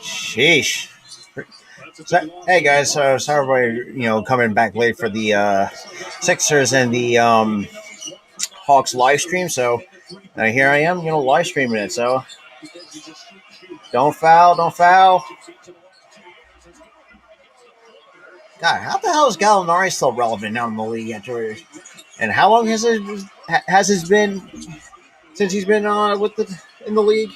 Sheesh. So, hey guys, so sorry everybody, coming back late for the Sixers and the Hawks live stream. So here I am, live streaming it. So don't foul, don't foul. God, how the hell is Gallinari still relevant now in the league after? And how long has it been since he's been with the in the league?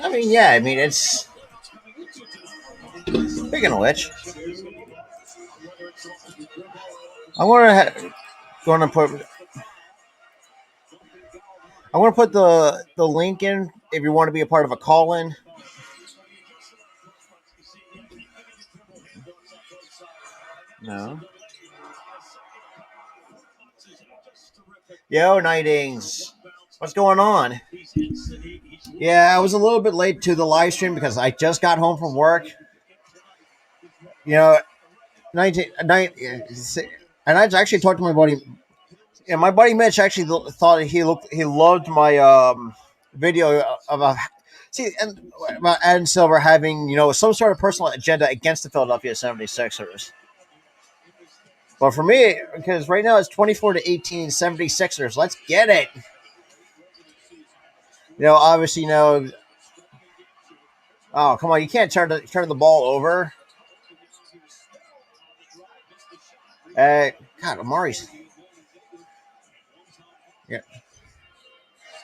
I mean, yeah, I mean it's speaking of which, I'm going to put the link in if you want to be a part of a call in. No. Yo, Nightings. What's going on? Yeah, I was a little bit late to the live stream because I just got home from work. You know, 19, and I actually talked to my buddy. Yeah, my buddy Mitch actually thought he loved my video about about Adam Silver having some sort of personal agenda against the Philadelphia 76ers. But for me, because right now it's 24-18 76ers. Let's get it. Obviously, oh, come on, you can't turn the ball over. God, Amari's. Yeah,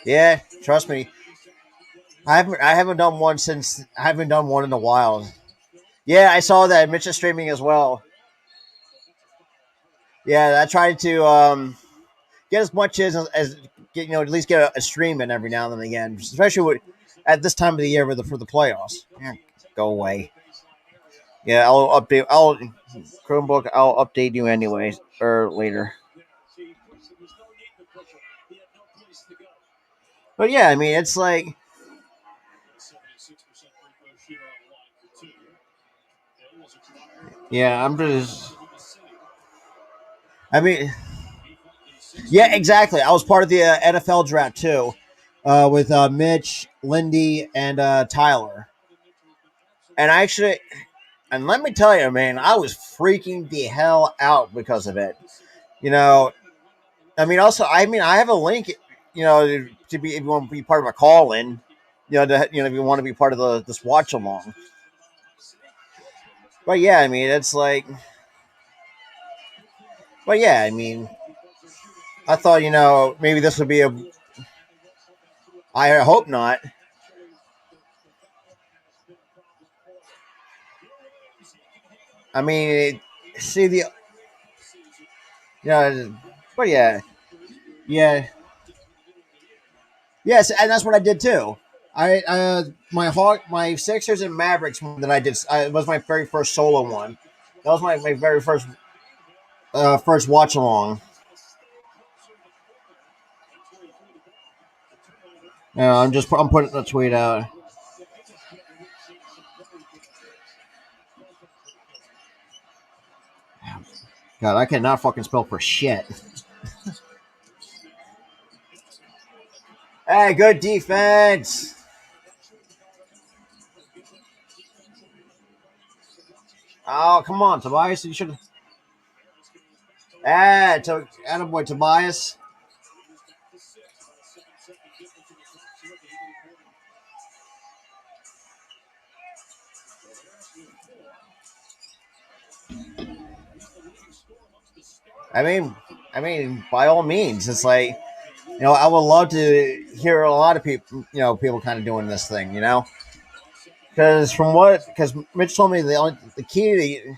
yeah. Trust me, I haven't done one since I haven't done one in a while. Yeah, I saw that Mitch is streaming as well. Yeah, I tried to get as much as get, at least get a stream in every now and again, especially at this time of the year for the playoffs. Yeah, go away. Yeah, I'll update. Chromebook. I'll update you anyways or later. But yeah, I mean, it's like, yeah, I'm just. I mean, yeah, exactly. I was part of the NFL draft too, with Mitch, Lindy, and Tyler. And and let me tell you, man, I was freaking the hell out because of it. You know, I mean, I have a link, to be if you want to be part of a call in, if you want to be part of this watch along. But yeah, I mean, it's like, but yeah, I mean, I thought, maybe this would be a. I hope not. I mean, see the, but yeah, yeah, yes, and that's what I did too. My Sixers and Mavericks one that I did was my very first solo one. That was my very first watch along. I'm putting a tweet out. God, I cannot fucking spell for shit. Hey, good defense. Oh, come on, Tobias. You should. Attaboy, Tobias. I mean, by all means, it's like, I would love to hear a lot of people, people kind of doing this thing, because Mitch told me the key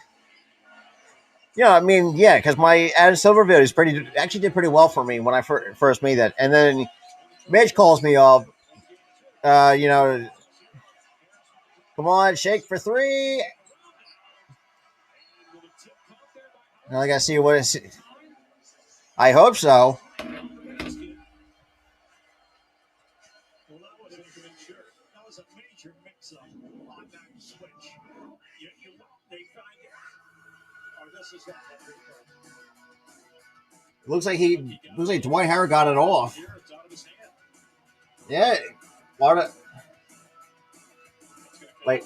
to, I mean, yeah, because my Adam Silver video is actually did pretty well for me when I first made that, and then Mitch calls me up, uh, you know, come on, shake for three. And I gotta see what it's. I hope so. Looks like Dwight Howard got it off. Yeah, part of, like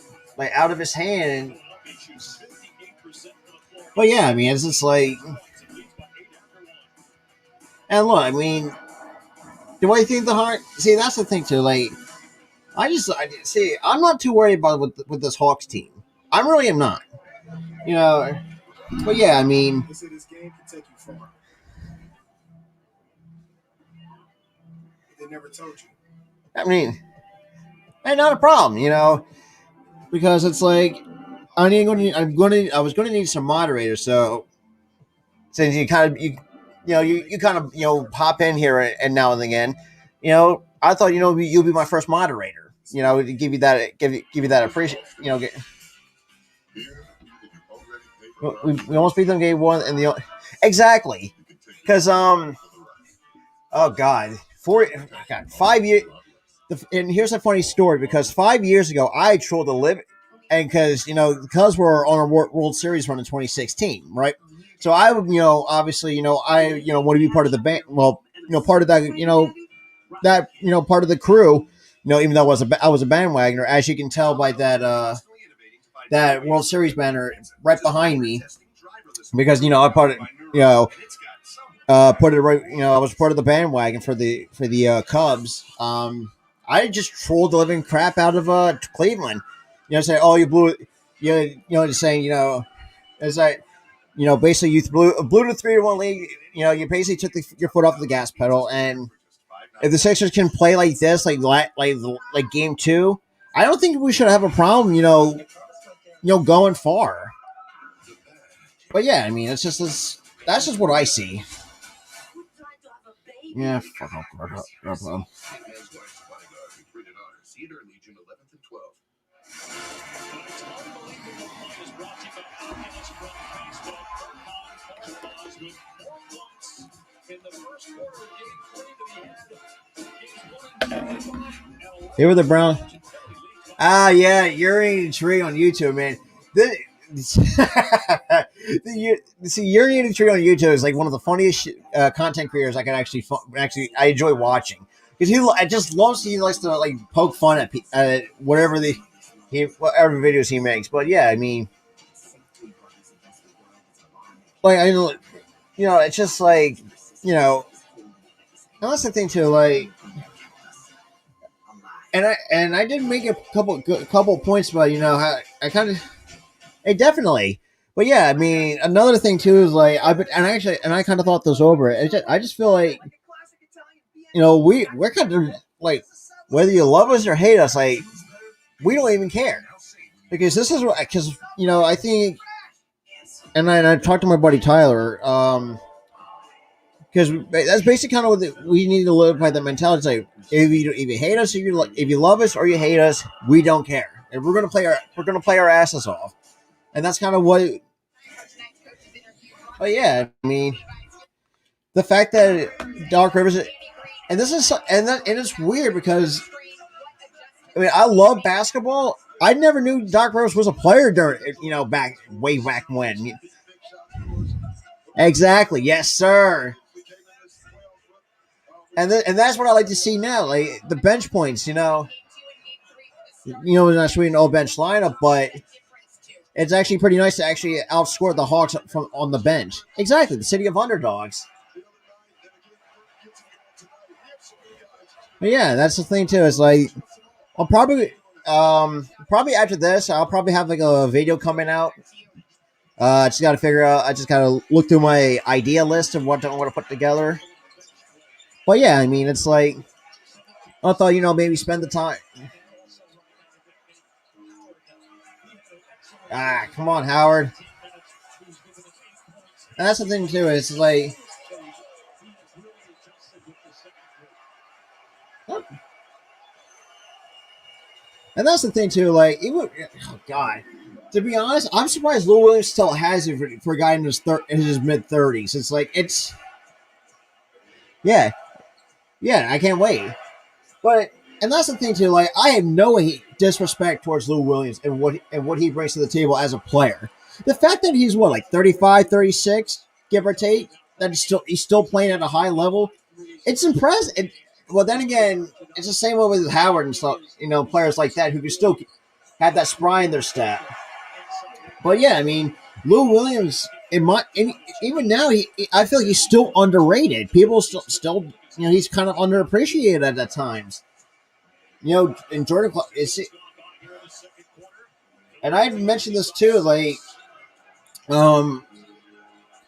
out of his hand. But yeah, I mean, it's just like, and look, I mean, do I think the heart? See, that's the thing too. Like, I see. I'm not too worried about with this Hawks team. I really am not. You know, but yeah, I mean, I mean, and not a problem. Because it's like I was going to need some moderators. So since you kind of you kind of pop in here and now and again, I thought you'll be my first moderator. To give you that appreciate. We almost beat them game one and exactly because oh god 5 years. And here's a funny story because 5 years ago I trolled a live, and because we're on a World Series run in 2016, right? So I would obviously I want to be part of the band. Well, part of that part of the crew. Even though I was a bandwagoner, as you can tell by that World Series banner right behind me, because I put it put it right. I was part of the bandwagon for the Cubs. I just trolled the living crap out of Cleveland. Say, oh, you blew it. Just saying, it's like, basically you blew the 3-1 lead. You basically took your foot off the gas pedal, and if the Sixers can play like this, like game two, I don't think we should have a problem. Going far. But yeah, I mean, it's just this. That's just what I see. Yeah, fuck off. They were the Brown. Ah, yeah, urinating tree on YouTube, man. See, urinating tree on YouTube is like one of the funniest content creators I can actually I enjoy watching because I just loves he likes to like poke fun at whatever whatever videos he makes. But yeah, I mean, like it's just like and that's the thing too, like. And I did make a couple points about how I kind of definitely, but yeah, I mean another thing too is like I kind of thought this over. I just feel like we're kind of like whether you love us or hate us, like we don't even care because this is because I think and I talked to my buddy Tyler because that's basically kind of what we need to live by the mentality. It's like if you hate us, if you love us or you hate us, we don't care, and we're gonna play our asses off, and that's kind of what. But yeah, I mean, the fact that Doc Rivers, and this is and it's weird because I mean I love basketball. I never knew Doc Rivers was a player during way back when. Exactly, yes, sir. And that's what I like to see now, like the bench points. It's not showing an all bench lineup, but it's actually pretty nice to actually outscore the Hawks from on the bench. Exactly, the city of underdogs. But yeah, that's the thing too. It's like I'll probably after this, I'll probably have like a video coming out. I just got to figure out. I just got to look through my idea list of what I want to put together. But yeah, I mean, it's like I thought maybe spend the time. Ah, come on, Howard. And that's the thing too. It's like, and that's the thing too. Like, oh god, to be honest, I'm surprised Lou Williams still has it for a guy in his mid-30s. It's like yeah, I can't wait. But and that's the thing too. Like, I have no disrespect towards Lou Williams and what he brings to the table as a player. The fact that he's what, like 35, 36, give or take, that he's still playing at a high level, it's impressive. Well, then again, it's the same way with Howard and stuff. Players like that who can still have that spry in their step. But yeah, I mean, Lou Williams, even now, I feel he's still underrated. People still, he's kind of underappreciated at times. And Jordan is, and I mentioned this too, like, um,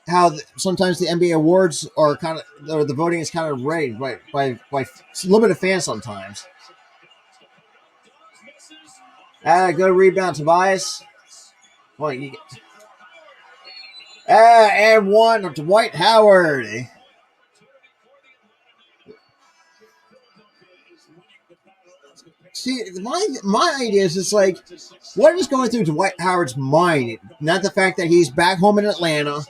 how sometimes the NBA awards are kind of, or the voting is kind of rigged by a little bit of fans sometimes. Good rebound, Tobias. Well, and one of Dwight Howard. See, my idea is just like, what is going through Dwight Howard's mind? Not the fact that he's back home in Atlanta,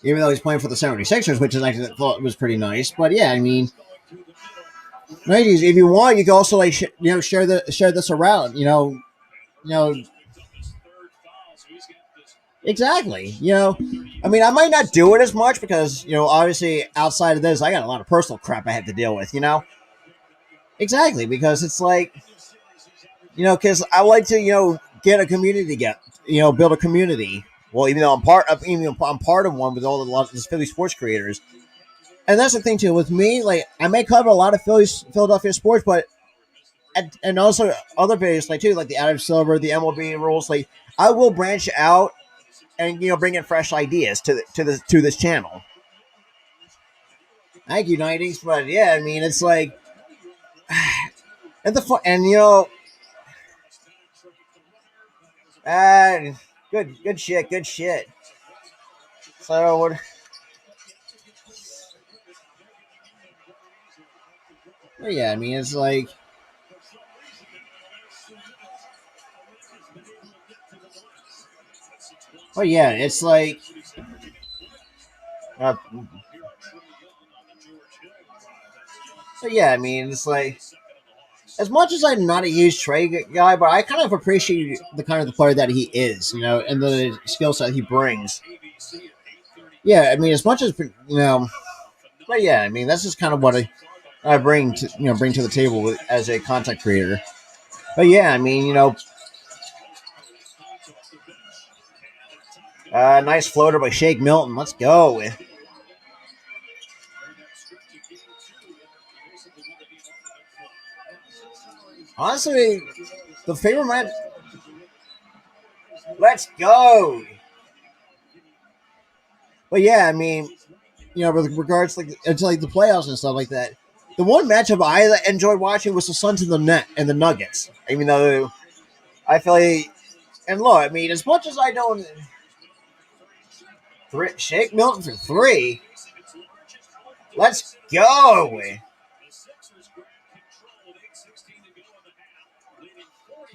even though he's playing for the 76ers, which is actually thought was pretty nice. But yeah, I mean, ladies, if you want, you can also like share this around. You know exactly. I mean, I might not do it as much because obviously outside of this, I got a lot of personal crap I have to deal with. Exactly, because it's like, because I like to, get a community, build a community. Well, even though I'm part of one with all the lot of Philly sports creators, and that's the thing too with me. Like, I may cover a lot of Philadelphia sports, but and also other videos like too, like the Adam Silver, the MLB rules. Like, I will branch out and bring in fresh ideas to this channel. Thank you, 90s. But yeah, I mean, it's like, and the fun, and uh, good shit, good shit. So what? Yeah, I mean, it's like, yeah, it's like, uh, yeah, I mean, it's like, as much as I'm not a huge trade guy, but I kind of appreciate the kind of the player that he is, and the skill set he brings. Yeah, I mean, as much as but yeah, I mean, that's just kind of what I bring to the table as a content creator. But yeah, I mean, nice floater by Shake Milton. Let's go. Honestly, the favorite match. Let's go. But yeah, I mean, with regards to like the playoffs and stuff like that, the one matchup I enjoyed watching was the Suns and the Net and the Nuggets. Even though I feel like, and look, I mean, as much as I don't Shake Milton for three, let's go.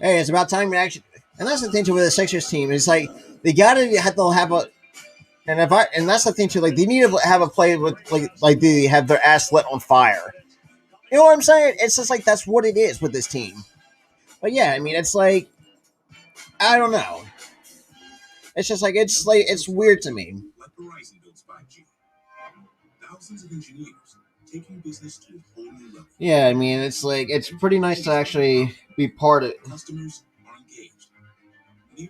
Hey, it's about time we actually. And that's the thing too with the Sixers team. It's like they gotta have to have a. And that's the thing too. Like, they need to have a play with like they have their ass lit on fire. You know what I'm saying? It's just like that's what it is with this team. But yeah, I mean, it's like, I don't know. It's weird to me. Yeah, I mean, it's like it's pretty nice to actually be part of.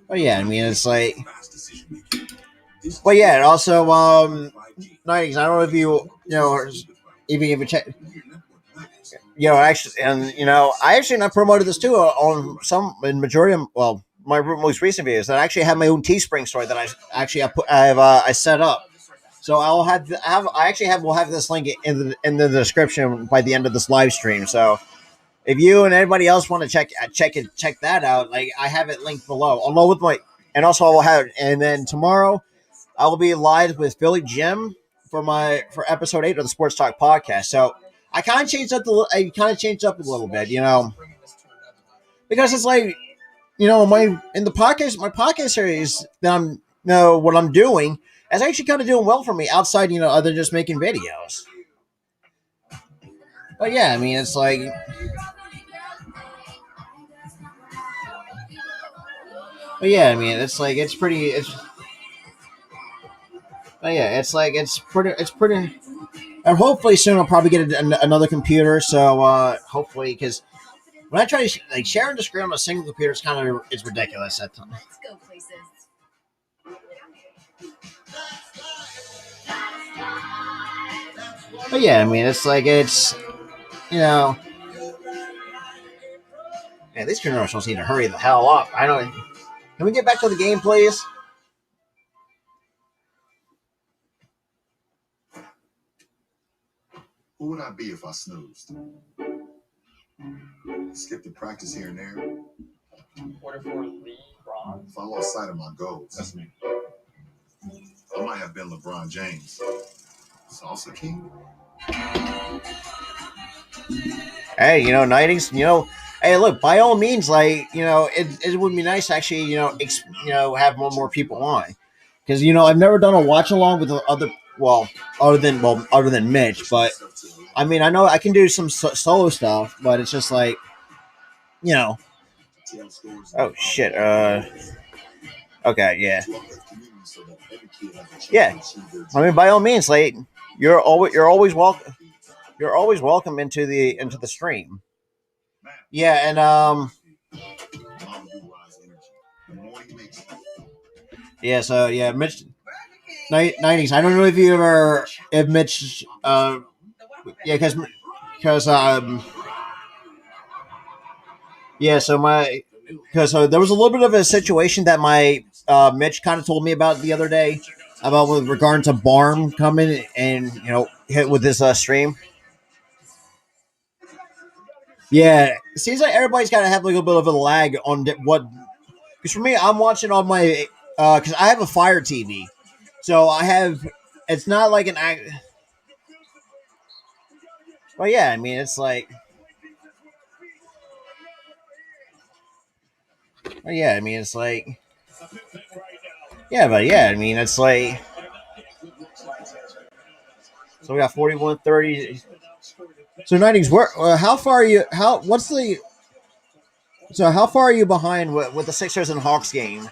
But yeah, I mean, it's like. But yeah, and also, 90s. I don't know if even if you check, actually, and I actually not promoted this too on some in majority of my most recent videos that I actually have my own Teespring store that I set up. So I'll we'll have this link in the description by the end of this live stream. So if you and anybody else want to check that out, like, I have it linked below, along with and also I will have it. And then tomorrow I will be live with Philly Jim for episode 8 of the Sports Talk podcast. So I kind of changed up a little bit, because it's like, my podcast series that I'm what I'm doing is actually kind of doing well for me outside, other than just making videos. But yeah, I mean, it's like, But yeah, I mean, it's like it's pretty. It's but yeah, it's like it's pretty. It's pretty. And hopefully soon I'll probably get another computer. So hopefully, because when I try to like sharing the screen on a single computer, it's kind of it's ridiculous at times. But yeah, I mean, it's like it's you know, yeah, these commercials need to hurry the hell up. I don't. Can we get back to the game, please? Who would I be if I snoozed? Skip the practice here and there. Order for LeBron. If I lost sight of my goals, that's me. I might have been LeBron James. Salsa King? Hey, Nightings, hey, look, by all means, like, it would be nice to actually, have more people on. Because, I've never done a watch along with other, other than Mitch, but, I mean, I know I can do some solo stuff, but it's just like, oh, shit, okay, yeah. Yeah, I mean, by all means, like, you're always welcome. You're always welcome into the stream. Yeah, and yeah, so yeah, Mitch 90s. I don't know if Mitch yeah, because yeah, so there was a little bit of a situation that my Mitch kind of told me about the other day about with regard to Barm coming and hit with this stream. Yeah, it seems like everybody's got to have like a bit of a lag on what. Because for me, I'm watching on my because I have a Fire TV, so I have. It's not like an act. Well, yeah, I mean, it's like. Well, yeah, I mean, it's like. Yeah, but yeah, I mean, it's like. So we got 41-30. So 90s, where? How far are you? What's the? So how far are you behind with the Sixers and Hawks game?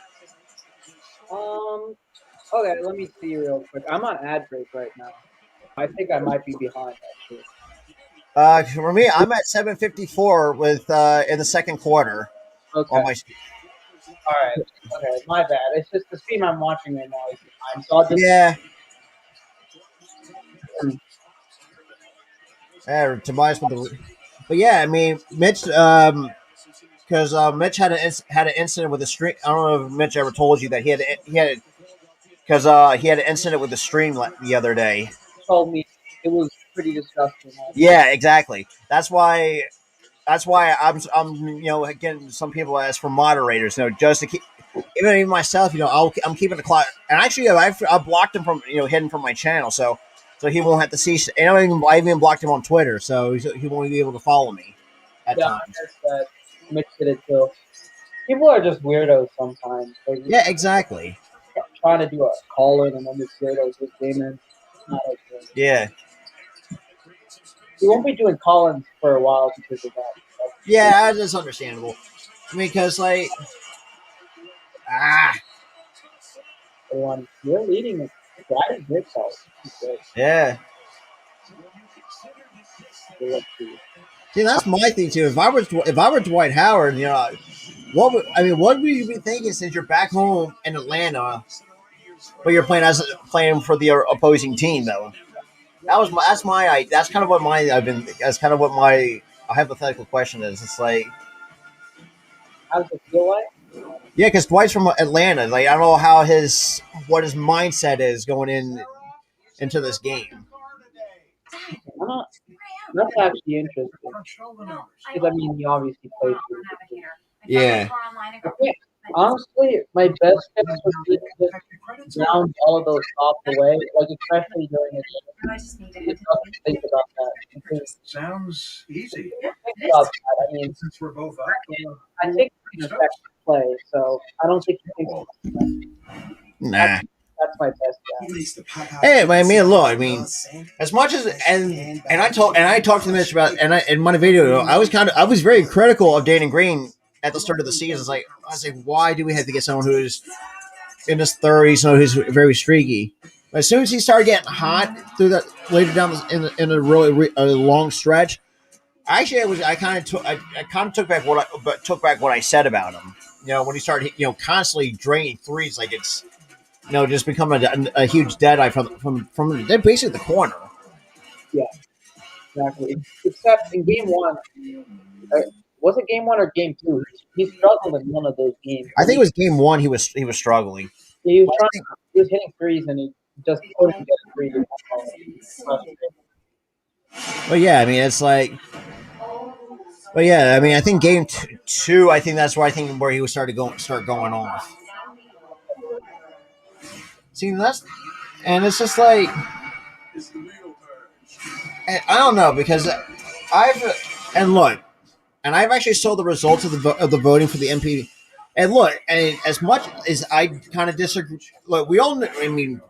Okay, let me see real quick. I'm on ad break right now. I think I might be behind actually. For me, I'm at 7:54 with in the second quarter. Okay. On my. All right. Okay, my bad. It's just the stream I'm watching right now is behind, so I'll just. Yeah. Yeah, Tobias with the. But yeah, I mean, Mitch, because Mitch had an incident with the stream. I don't know if Mitch ever told you that he had because he had an incident with the stream the other day. Told me it was pretty disgusting. Yeah, exactly. That's why I'm getting some people as for moderators, just to keep. Even myself, I'm keeping the clock. And actually, I blocked him from hidden from my channel, so he won't have to see. And I even blocked him on Twitter, so he won't be able to follow me at times. That Mitch did it too. People are just weirdos sometimes. Yeah, exactly. Trying to do a call in and then this weirdo just came in. Not okay. Yeah. We won't be doing call-ins for a while because of that. Yeah, that's understandable. I mean, because like, you're leading it. That is good call. Yeah. See, that's my thing too. If I were Dwight Howard, what would you be thinking since you're back home in Atlanta, but you're playing for the opposing team though? That's kind of what my hypothetical question is. It's like, how does it feel like? Yeah, because Dwight's from Atlanta. Like, I don't know how what his mindset is going into this game. That's actually interesting. Because I mean, he obviously played for the team. Yeah. Honestly, my best guess would be to just ground all of those off the way, like especially during the game. Think about that. Sounds easy. Think about that. I mean, Since we're both up, I think he can affect play, so I don't think he thinks about that. Nah. That's my best guess. Hey, I mean, look, I mean, as much as and I talked to Mitch about in my video, I was very critical of Danny Green at the start of the season. It's like, I was like, why do we have to get someone who's in his 30s, someone who's very streaky? But as soon as he started getting hot through the later down in a really a long stretch, actually, I kind of took back took back what I said about him. You know, when he started, constantly draining threes, like it's, just becoming a huge dead eye from basically the corner. Yeah, exactly. Except in game one, uh, was it game one or game two? He struggled in one of those games. I think it was game one. He was struggling. He was But trying. He was hitting threes and he just couldn't get a three. but yeah, I mean, it's like, but yeah, I mean, I think game two. I think that's where where he was start going off. See, and it's just like, I don't know, because and look, and I've actually saw the results of the voting for the MP. And look, and as much as I kind of disagree, look, we all know, I mean,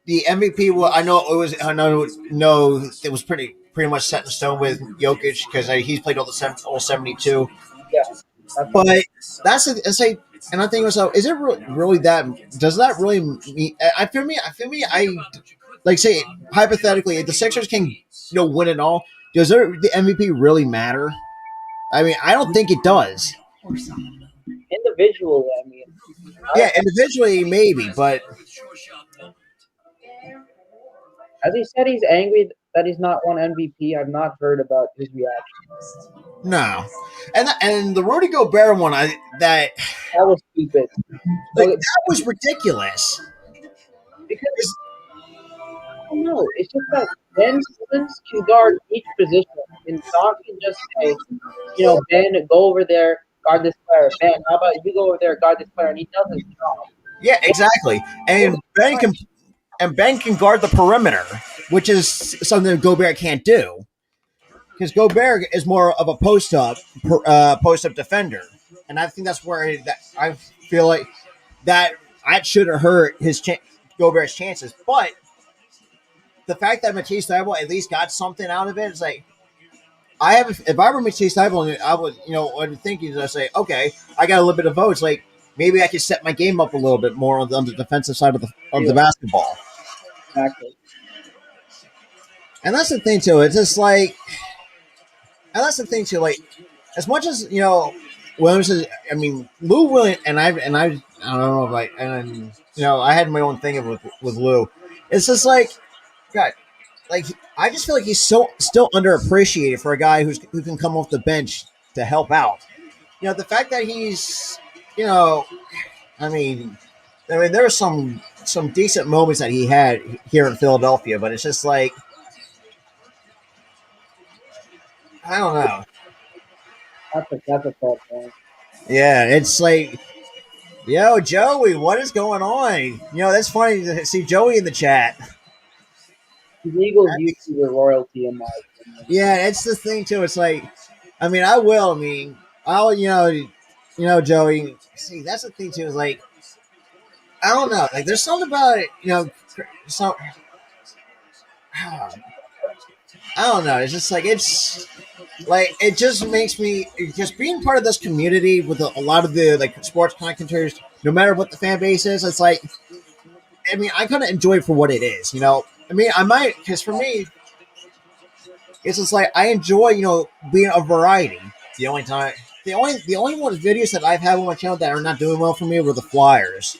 the MVP. Well, I know it was pretty much set in stone with Jokic because he's played all 72. Yeah, that's But it's like, and I think myself, is it really that? Does that really mean? I like say hypothetically, if the Sixers can win it all, the MVP really matter? I mean, I don't think it does. individually. I mean, Yeah, individually maybe, but as he said, he's angry that he's not won MVP. I've not heard about his reaction. no. And the Rudy Gobert one, that That was stupid. like Like, that was ridiculous. because I don't know. It's just that Ben Simmons can guard each position, and Doc can just say, Ben, go over there, guard this player. Ben, how about you go over there, guard this player, and he does his job. Yeah, exactly. Ben can guard the perimeter, which is something that Gobert can't do, because Gobert is more of a post up defender, and I think that's where I feel like that should have hurt Gobert's chances. But the fact that Matisse Thybulle at least got something out of it is like, if I were Matisse Thybulle, I would I'd think is I say, okay, I got a little bit of votes, like maybe I could set my game up a little bit more on the defensive side of the basketball. Exactly. And that's the thing too. It's just like, and that's the thing too. Like, as much as Williams is, I mean, Lou Williams, and I don't know if I had my own thing with Lou. It's just like, God, like I just feel like he's still underappreciated for a guy who can come off the bench to help out. The fact that he's, I mean, there are some decent moments that he had here in Philadelphia, but it's just like, I don't know. That's a tough one. Yeah, it's like, yo, Joey, what is going on? That's funny to see Joey in the chat. The Eagles YouTuber royalty in my opinion. Yeah, it's the thing too. It's like, I mean, I'll, Joey. See, that's the thing too. Is like, I don't know. Like, there's something about it. So I don't know. It's just like it just makes me just being part of this community with a lot of the like sports commentators. No matter what the fan base is, it's like, I mean, I kind of enjoy it for what it is. I mean, I might, because for me, it's just like I enjoy, being a variety. The only one videos that I've had on my channel that are not doing well for me were the Flyers,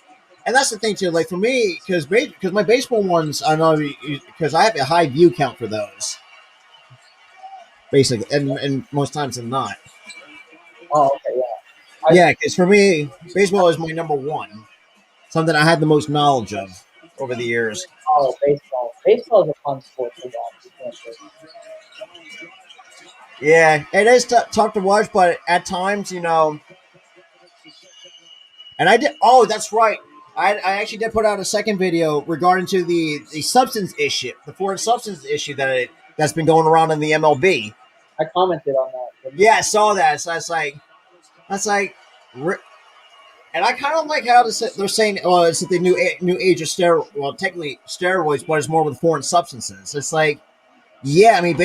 and that's the thing too. Like for me, because my baseball ones, I know because I have a high view count for those, basically, and most times than not. Oh, okay, yeah. Yeah, because for me, baseball is my number one, something I had the most knowledge of over the years. Oh, baseball. Baseball is a fun sport to watch. Yeah, it is tough to watch, but at times, and I did. Oh, that's right. I actually did put out a second video regarding to the substance issue, the foreign substance issue that's been going around in the MLB. I commented on that. Yeah, I saw that. So that's like, and I kind of like how they're saying, well, it's the new age of steroids. Well, technically steroids, but it's more with foreign substances. It's like, yeah, I mean,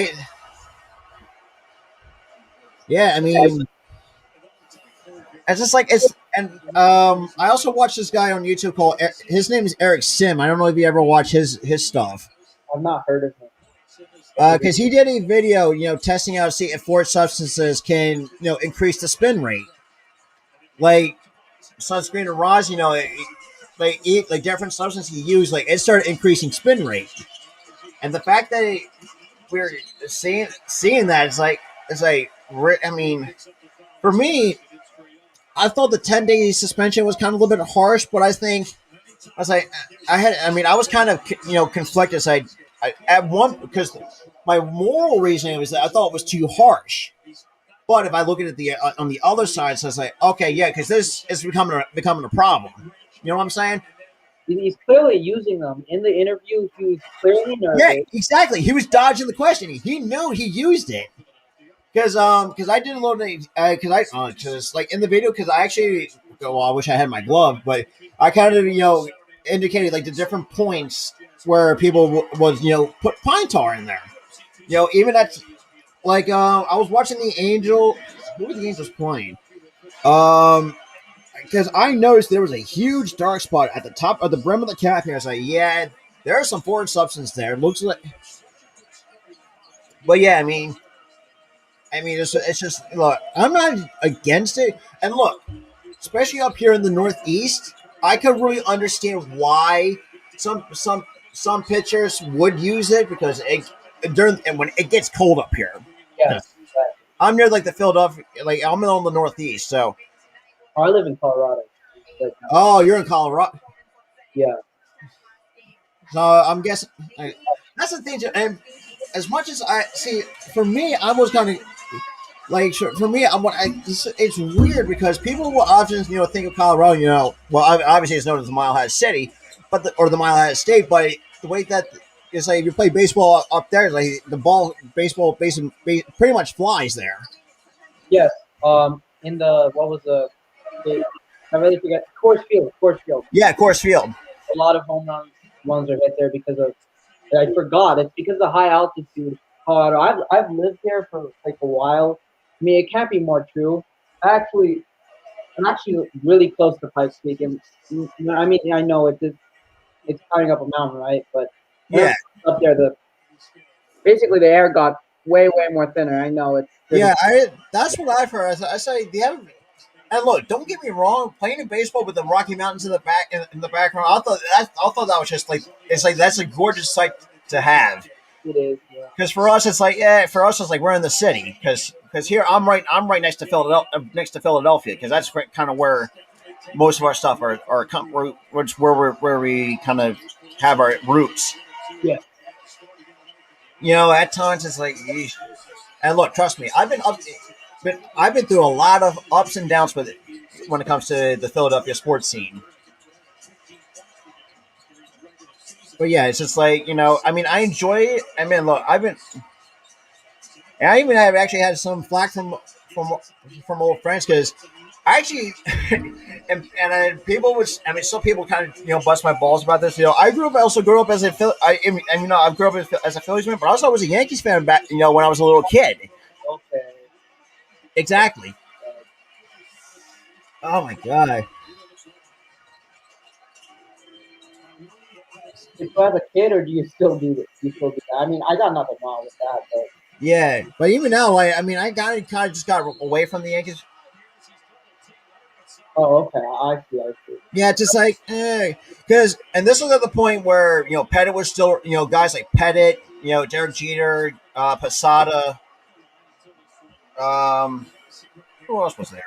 yeah, I mean, it's just like And I also watched this guy on YouTube called his name is Eric Sim. I don't know if you ever watch his stuff. I've not heard of him. What does Because he did a video, testing out to see if foreign substances can, increase the spin rate. Like sunscreen and rosin, like eat like different substances he used, like it started increasing spin rate. And the fact that we're seeing that, it's like I mean, for me, I thought the 10-day suspension was kind of a little bit harsh, but I was like, I was kind of conflicted. So I at one because my moral reasoning was that I thought it was too harsh. But if I look at it on the other side, so it's like, okay, yeah, because this is becoming a problem. You know what I'm saying? he's clearly using them in the interview. He was clearly Yeah, nervous. exactly. He was dodging the question. He knew he used it because I did a little because like in the video because I actually well I wish I had my glove, but I kind of indicated like the different points where people was put pine tar in there. Even at like I was watching the Angel. Who were the Angels playing? Um, because I noticed there was a huge dark spot at the top of the brim of the cap here. I was like, yeah, there's some foreign substance there. It looks like, but yeah, I mean, it's just look. I'm not against it, and look, especially up here in the Northeast, I could really understand why some pitchers would use it because during and when it gets cold up here. Yes, 'Cause exactly. I'm near like the Philadelphia, like I'm in the Northeast, so I live in Colorado right now. oh, you're in Colorado. Yeah. So I'm guessing that's the thing. And as much as I see, for me, I was kind of like for me, it's weird because people will often think of Colorado. Well, obviously it's known as the Mile High City, or the Mile High State. But the way that it's like if you play baseball up there, like the pretty much flies there. Yes. In the what was the I really forget. Coors Field. Coors Field. Yeah, Coors Field. A lot of home runs are hit there because of. I forgot. It's because of the high altitude. Colorado. I've lived here for like a while. I mean, it can't be more true. Actually, I'm actually really close to Pikes Peak, and I mean, I know it's climbing up a mountain, right? But when Yeah, I'm up there, the basically the air got way more thinner. I know it's pretty. yeah. That's what I've heard. I say the other. And look, don't get me wrong. Playing in baseball with the Rocky Mountains in the background, I thought that was just like it's like that's a gorgeous sight to have. It is. Yeah. Because for us, it's like for us, it's like we're in the city. Because here I'm right next to Philadelphia. Because that's kind of where most of our stuff where we kind of have our roots. Yeah. At times it's like, eesh. And look, trust me, I've been through a lot of ups and downs with it when it comes to the Philadelphia sports scene. But yeah, it's just like I mean, I enjoy it. I mean, look, I even have actually had some flack from from old friends because I actually people was I mean some people kind of bust my balls about this. I also grew up as a I grew up as a Phillies fan, but also I was a Yankees fan back when I was a little kid. Okay. Exactly. Oh my god. So as a kid, or do you still do this? You still do that? I mean, I got nothing wrong with that, but Yeah, but even now, I mean, I kind of just got away from the Yankees. oh, okay, I see, I see. Yeah, just like, because, and this was at the point where Pettit was still, guys like Pettit, Derek Jeter, Posada, um, who else was there?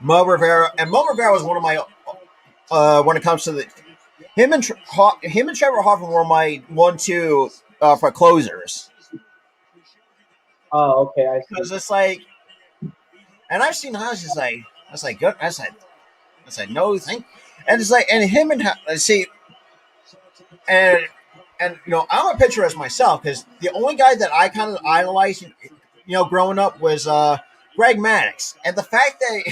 Mo Rivera, and Mo Rivera was one of my, when it comes to him and Trevor Hoffman were my 1-2 for closers. Oh, okay, I Because see. it's like, and I've seen houses like, good. I said no, thank. And it's like, and him and see, and I'm a pitcher as myself because the only guy that I kind of idolized, growing up was Greg Maddux, and the fact that,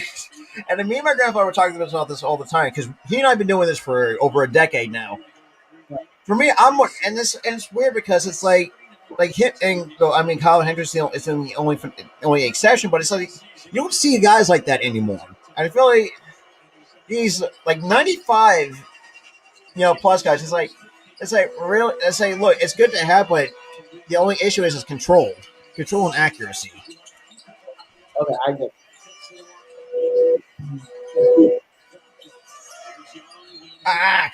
and me and my grandfather were talking about this all the time because he and I've been doing this for over a decade now. For me, and it's weird because it's like him and I mean Kyle Hendricks is the only exception, but it's like you don't see guys like that anymore. I feel like these like 95, plus guys. It's like really. It's like look, it's good to have, but the only issue is control and accuracy. Okay, I get.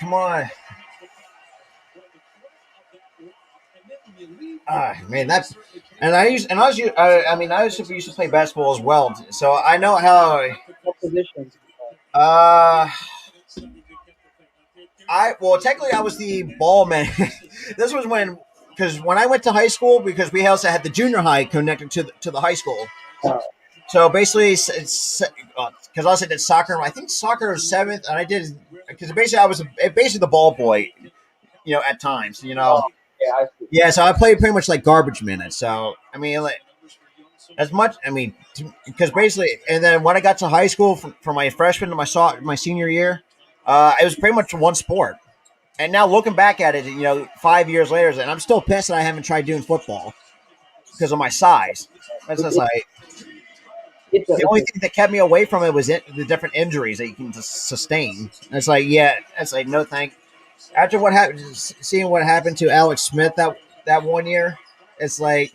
Come on. Man, that's and I used and I was I mean I used to play basketball as well, so I know how. What position? Uh, I well technically I was the ball man. This was because when I went to high school, because we also had the junior high connected to the high school. Uh, So basically, it's because I also did soccer. I think soccer was seventh, and I did because basically I was basically the ball boy. At times, yeah, I see. yeah. So I played pretty much like garbage minutes. So I mean, like as much. I mean, because basically, and then when I got to high school from my freshman to my senior year, it was pretty much one sport. And now looking back at it, 5 years later, and I'm still pissed that I haven't tried doing football because of my size. That's It, just it, like the it's only a thing that kept me away from it was the different injuries that you can sustain. And it's like, yeah, it's like no thank. After what happened, seeing what happened to Alex Smith that one year, it's like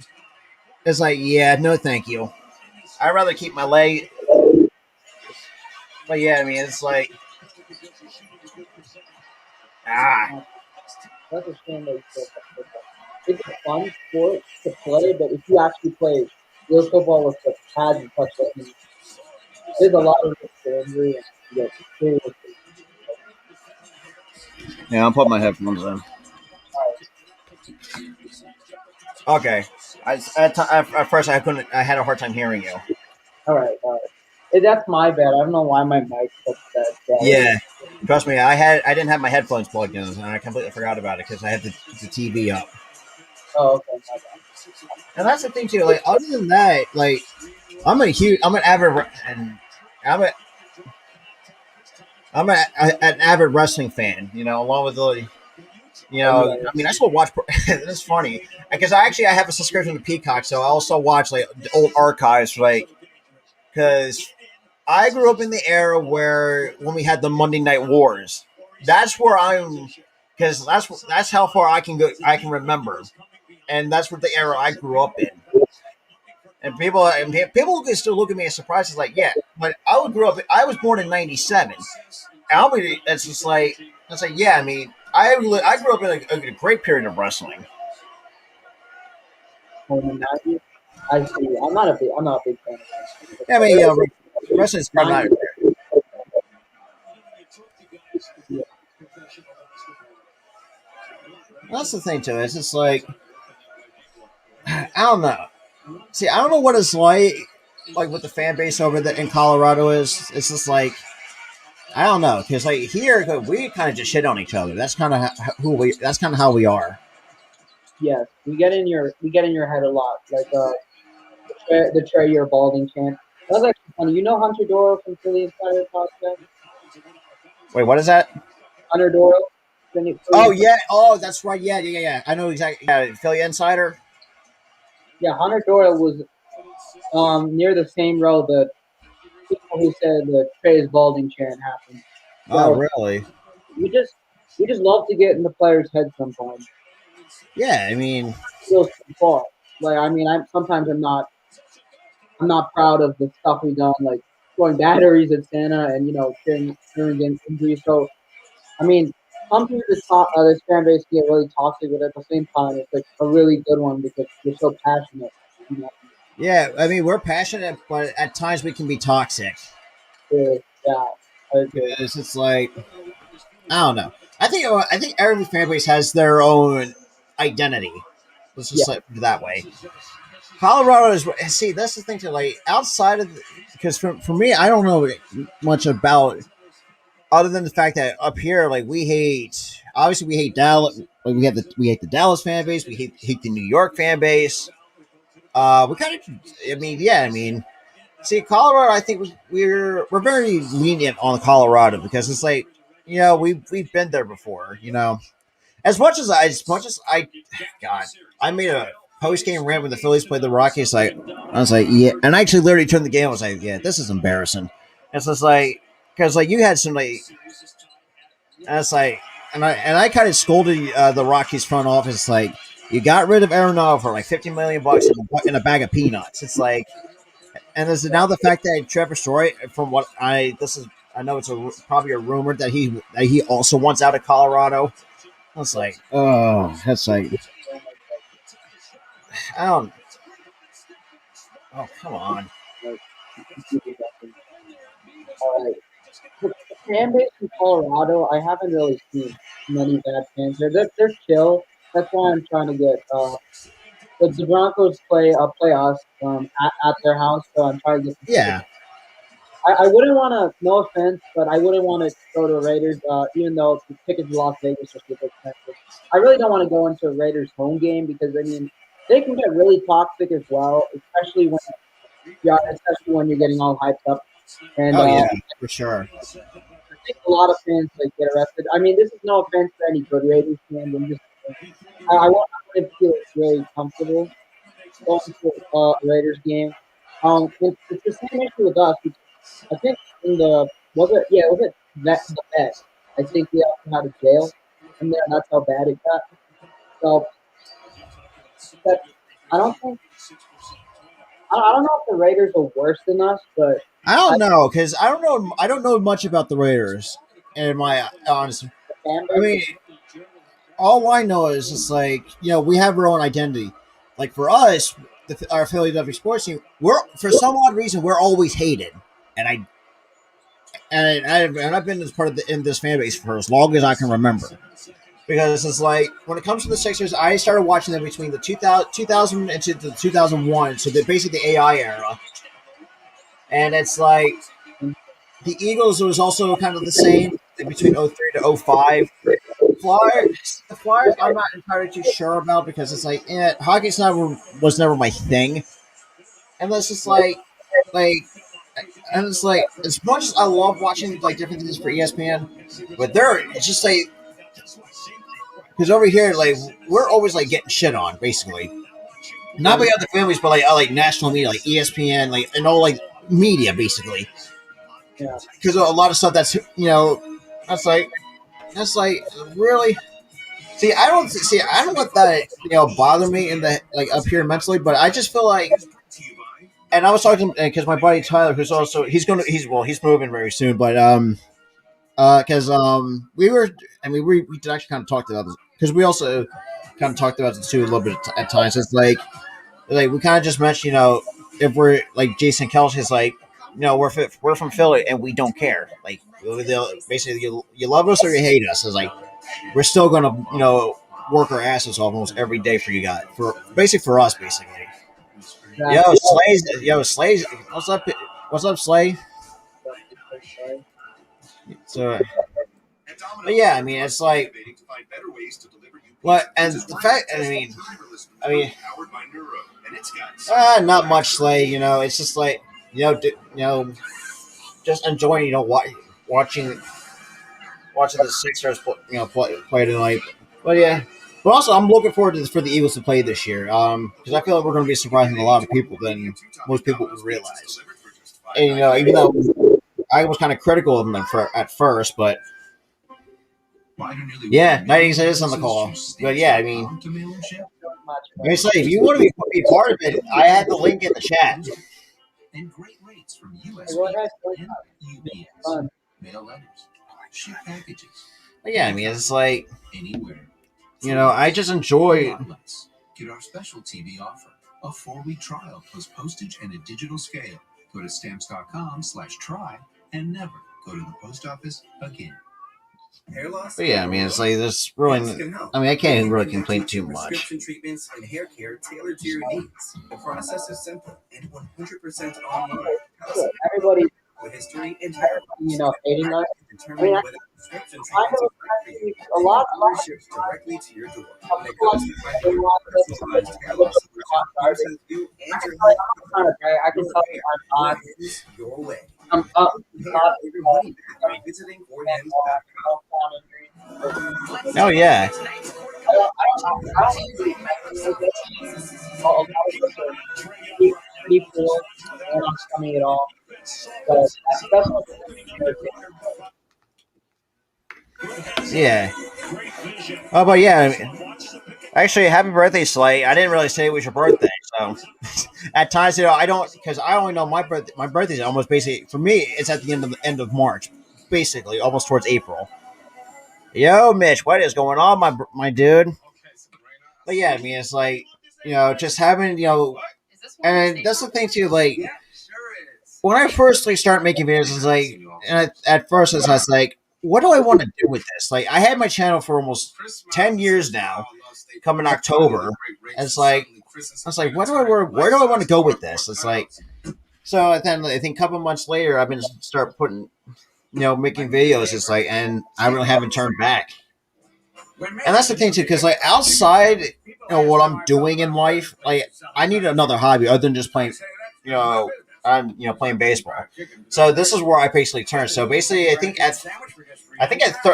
yeah, no thank you. I'd rather keep my leg. But yeah, I mean, it's like ah, that's a shame that you still play football. It's a fun sport to play, but if you actually play real football with the pads and touch it, I mean, there's a lot of risk for injury and you get serious. yeah. I'm putting my headphones in. Okay. At first I couldn't. I had a hard time hearing you. All right, all right. That's my bad. I don't know why my mic's such bad quality. Yeah. Trust me, I didn't have my headphones plugged in, and I completely forgot about it because I had the TV up. Oh, okay, my bad. And that's the thing too. Like other than that, like I'm an avid and I'm a an avid wrestling fan. Along with the Oh, yeah, I mean, I still watch. That's funny because I have a subscription to Peacock, so I also watch like the old archives, like because I grew up in the era where when we had the Monday Night Wars. That's where I'm because that's how far I can go. I can remember, and that's what the era I grew up in. And people can still look at me as surprised. It's like, yeah, but grew up. I was born in '97. It's just like yeah. I mean, I grew up in a great period of wrestling. home and 90s. I see. I'm not a big fan of Yeah, I that. mean, There is wrestling is kind of 90s. Yeah, that's the thing too. It's just like I don't know. See, I don't know what it's like what the fan base over there in Colorado is. It's just like I don't know because like here we kind of just shit on each other. That's kind of who we. That's kind of how we are. yes, we get in your head a lot. Like the Trey your balding chant. That was actually funny. You know Hunter Doyle from Philly Insider Podcast? Wait, what is that? Hunter Doyle, Philly Oh Insider. yeah. Oh, that's right. Yeah, yeah, yeah. I know exactly. Yeah, Philly Insider. Yeah, Hunter Doyle was near the same row that people who said the Trey's balding chant happened. Oh, So really? we just we just love to get in the players' head sometimes. Yeah. I mean, It goes too far. Like I mean, I'm not proud of the stuff we've done, like throwing batteries at Santa and cheering against injuries. So I mean, sometimes this fan base can get really toxic, but at the same time, it's like a really good one because we're so passionate. You know, yeah. I mean, we're passionate, but at times we can be toxic. yeah, I agree. Because it's like I don't know. I think every fan base has their own identity. Let's Yeah, just say it that way. Colorado is see that's the thing to like outside of because for me I don't know much about other than the fact that up here like we hate Dallas like we hate the Dallas fan base hate the New York fan base. We kind of I mean yeah I mean see Colorado I think we're very lenient on Colorado because it's like we've been there before as much as I God I made a post game rant when the Phillies played the Rockies. Like I was like, yeah, and I actually literally turned the game. I was like, yeah, this is embarrassing. It's just like because like you had some like, and it's like, and I kind of scolded the Rockies front office like you got rid of Arenado for like $50 million in a bag of peanuts. It's like, and is it now the fact that Trevor Story, from what I know it's probably a rumor that he also wants out of Colorado. I was like, oh, that's like, I don't. Oh, come on. Like, completely different. Uh, the fan base in Colorado, I haven't really seen many bad fans there. They're chill. That's why I'm trying to get the Broncos play us at their house, so I'm trying to get some tickets. Yeah, I wouldn't want to, no offense, but I wouldn't want to go to a Raiders, even though the tickets to Las Vegas are super expensive. I really don't want to go into a Raiders home game because I mean they can get really toxic as well, especially when you're getting all hyped up. And oh yeah, for sure. I think a lot of fans like get arrested. I mean, this is no offense to any good Raiders fans. I'm just I wouldn't feel really comfortable going to a Raiders game. It's the same issue with us. I think in the was it the vet? I think we also had a jail in there. That's how bad it got. So that I don't think I don't know if the Raiders are worse than us, but I I don't know because I don't know much about the Raiders. In my honest, the fan I base mean, is all I know is just like we have our own identity. Like for us, our Philadelphia sports team, we're for some odd reason we're always hated, and I've been as part of in this fan base for as long as I can remember. Because it's like when it comes to the Sixers, I started watching them between the 2000 and to the 2001, so they're basically the AI era, and it's like the Eagles was also kind of the same between '03 to '05. The Flyers, I'm not entirely too sure about because it's like, hockey's never was never my thing, and that's just like, and it's like as much as I love watching like different things for ESPN, but it's just like because over here like we're always like getting shit on basically, not by other families, but like national media, like ESPN, like and all like media basically, yeah. because a lot of stuff that's like that's like really. I don't let that bother me in the like up here mentally, but I just feel like, and I was talking because my buddy Tyler, who's also he's moving very soon, but because we were I mean we did actually kind of talk about this because we also kind of talked about it too a little bit at times. It's like we kind of just mentioned if we're like Jason Kelsey's like we're from Philly and we don't care like basically you love us or you hate us. It's like we're still gonna work our asses off almost every day for you guys for us basically. Exactly. Slay's what's up Slay? So but yeah, I mean it's like what and the fact I mean not much Slay, it's just like just enjoying watching the Sixers play tonight. But yeah, but also I'm looking forward to this for the Eagles to play this year. Because I feel like we're going to be surprising a lot of people than most people would realize. And even though I was kind of critical of them at first, but yeah, 98 is on the call. But yeah, I mean, say if you want to be part of it, I had the link in the chat. Go ahead. Fun. But yeah, I mean, it's like I just enjoy. Get our special TV offer, a 4-week trial plus postage and a digital scale. Go to stamps.com/try and never go to the post office again. Hair loss. But yeah, I mean, it's like this really. I mean, I can't really complain too much. Prescription treatments and hair care tailored to your needs. The process is simple and 100% online. Everybody, With history and hair hating us. I mean, determine whether prescription I treatments know are right for you. a lot Order ships directly to your door. When it people comes like to they finding want a to personalized hair look loss solution, at here's how you and your like, hair I'm kind of gay. I can tell you I'm not. is your way. I'm up. Pay Not your money back by visiting orhims.com. Oh yeah. I don't really like it. A lot of us are people, and I'm coming at all. So that's what Yeah. Oh, but yeah. I mean, actually, happy birthday, Slay. I didn't really say it was your birthday, so at times, I don't because I only know my birthday. My birthday is almost basically for me. It's at the end of March, basically, almost towards April. Yo, Mitch, what is going on, my dude? But yeah, I mean, it's like just having and that's the thing too. Like when I first start making videos, it's like, and at first it's just like, what do I want to do with this? Like, I had my channel for almost 10 years now. Coming October, and it's like I was like, where do I want to go with this? It's like so. Then I think a couple months later, I've been start putting making videos. It's like, and I really haven't turned back. And that's the thing too, because like outside, what I'm doing in life, like I need another hobby other than just playing, you know, I'm playing baseball. So this is where I basically turn. So basically,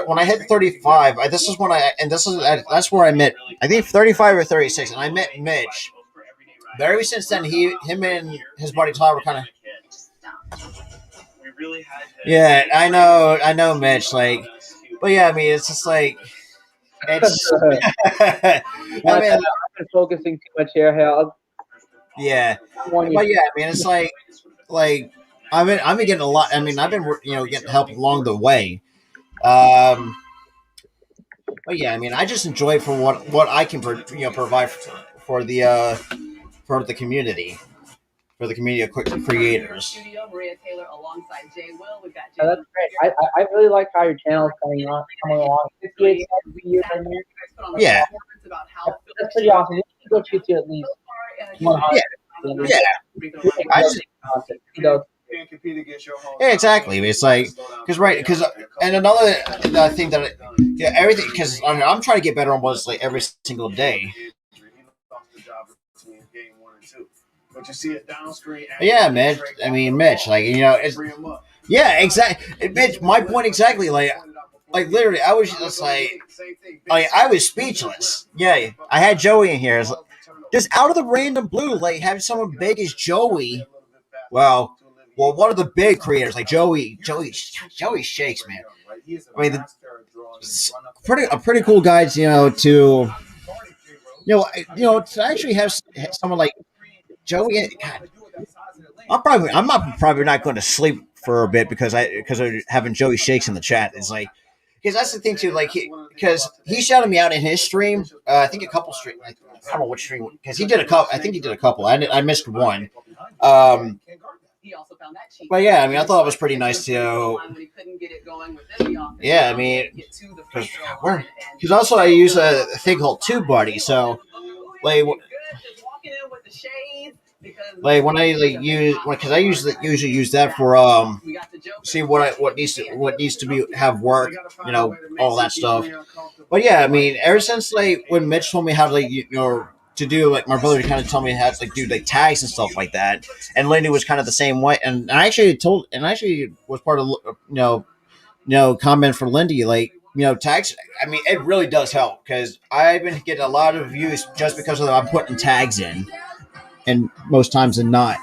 when I hit 35, this is when that's where I met. I think 35 or 36, and I met Mitch. But ever since then, him and his buddy Todd were kind of. Yeah, I know, Mitch. Like, but yeah, I mean, it's just like it's. I I've mean, been focusing too much here. Hell, yeah, one but yeah, I mean, it's like I've been getting a lot. I mean, I've been getting help along the way. Um, but yeah, I mean, I just enjoy for what I can provide for the for the community of creators. That's great. I really like how your channel is coming along. 58 years right now. Yeah, That's pretty awesome. We should go shoot you at least 100. yeah, yeah. I just, Content. You yeah, exactly. It's like because and another thing that everything because I'm trying to get better on was like every single day. Yeah, Mitch. I mean, Mitch. Like it's yeah, exactly. Mitch, my point exactly. Like literally, I was just like I was speechless. Yeah, I had Joey in here. It's just out of the random blue, like having someone big as Joey. Well, one of the big creators, like Joey Shakes, man. I mean, a pretty cool guy, to actually have someone like Joey. God, I'm not going to sleep for a bit because of having Joey Shakes in the chat. It's like because that's the thing too. Like because he shouted me out in his stream. I think a couple stream. Like, I don't know which stream because he did a couple. I think he did a couple. I missed one. But yeah, I mean, I thought it was pretty nice to. Yeah, I mean, because also I use a thing called TubeBuddy. So like when I use because I usually use that for see what needs to be have work, all that stuff. But yeah, I mean, ever since like when Mitch told me how to to do like my brother kind of told me how to do like tags and stuff like that, and Lindy was kind of the same way, and I actually was part of comment for Lindy like. Tags. I mean, it really does help because I've been getting a lot of views just because of I'm putting tags in, and most times than not.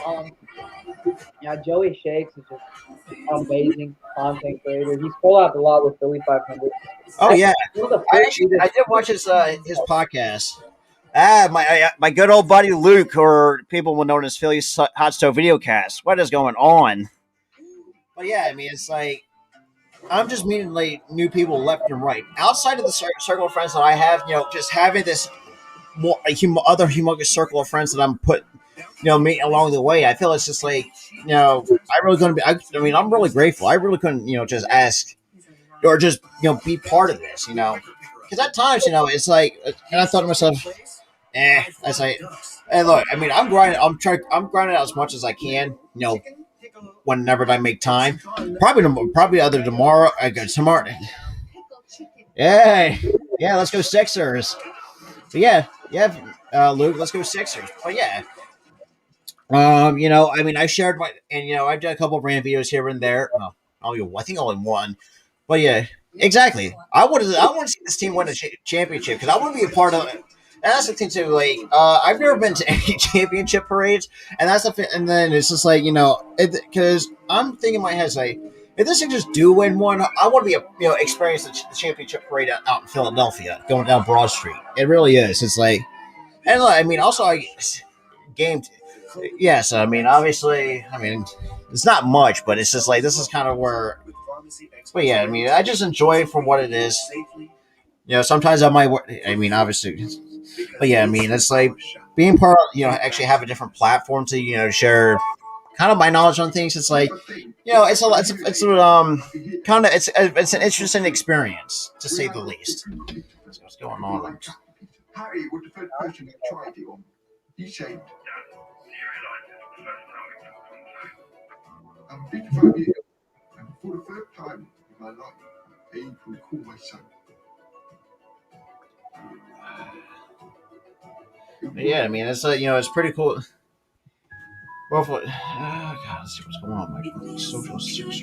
Um, yeah, Joey Shakes is just amazing content creator. He's collabed a lot with Philly 500. Oh I yeah, one of the first I did watch his podcast. My good old buddy Luke, or people will know as Philly's Hot Stove Videocast. What is going on? But yeah, I mean, it's like I'm just meeting like new people left and right outside of the circle of friends that I have. Just having this other humongous circle of friends that I'm meeting along the way. I feel it's just like I really couldn't be. I mean, I'm really grateful. I really couldn't just ask or just be part of this. Because at times it's like, and I thought to myself, I say, hey, look, I mean, I'm grinding. I'm grinding out as much as I can. Whenever I make time, probably either tomorrow. I go tomorrow. Yeah, yeah, let's go Sixers. But yeah, Luke, let's go Sixers. But yeah, I mean, I shared and I've done a couple of rant videos here and there. I think only one, but yeah, exactly. I want to see this team win a championship because I want to be a part of it. that's the thing too. Like, I've never been to any championship parades, and and then it's just like because I'm thinking in my head like, if this thing just do win one, I want to be experience the championship parade out in Philadelphia, going down Broad Street. It really is. It's like, and I mean, also I game. Yes, I mean, obviously, I mean, it's not much, but it's just like this is kind of where. But yeah, I mean, I just enjoy it for what it is. Sometimes I might. I mean, obviously, but yeah, I mean, it's like being part. Actually have a different platform to share kind of my knowledge on things. It's like kind of it's an interesting experience to say the least. So what's going on? Harry was the first person who tried it on. He said, I'm 55 years old, and for the first time in my life, I could call my son. But yeah, I mean, it's like it's pretty cool. Well, for, God, let's see what's going on. My social sixers.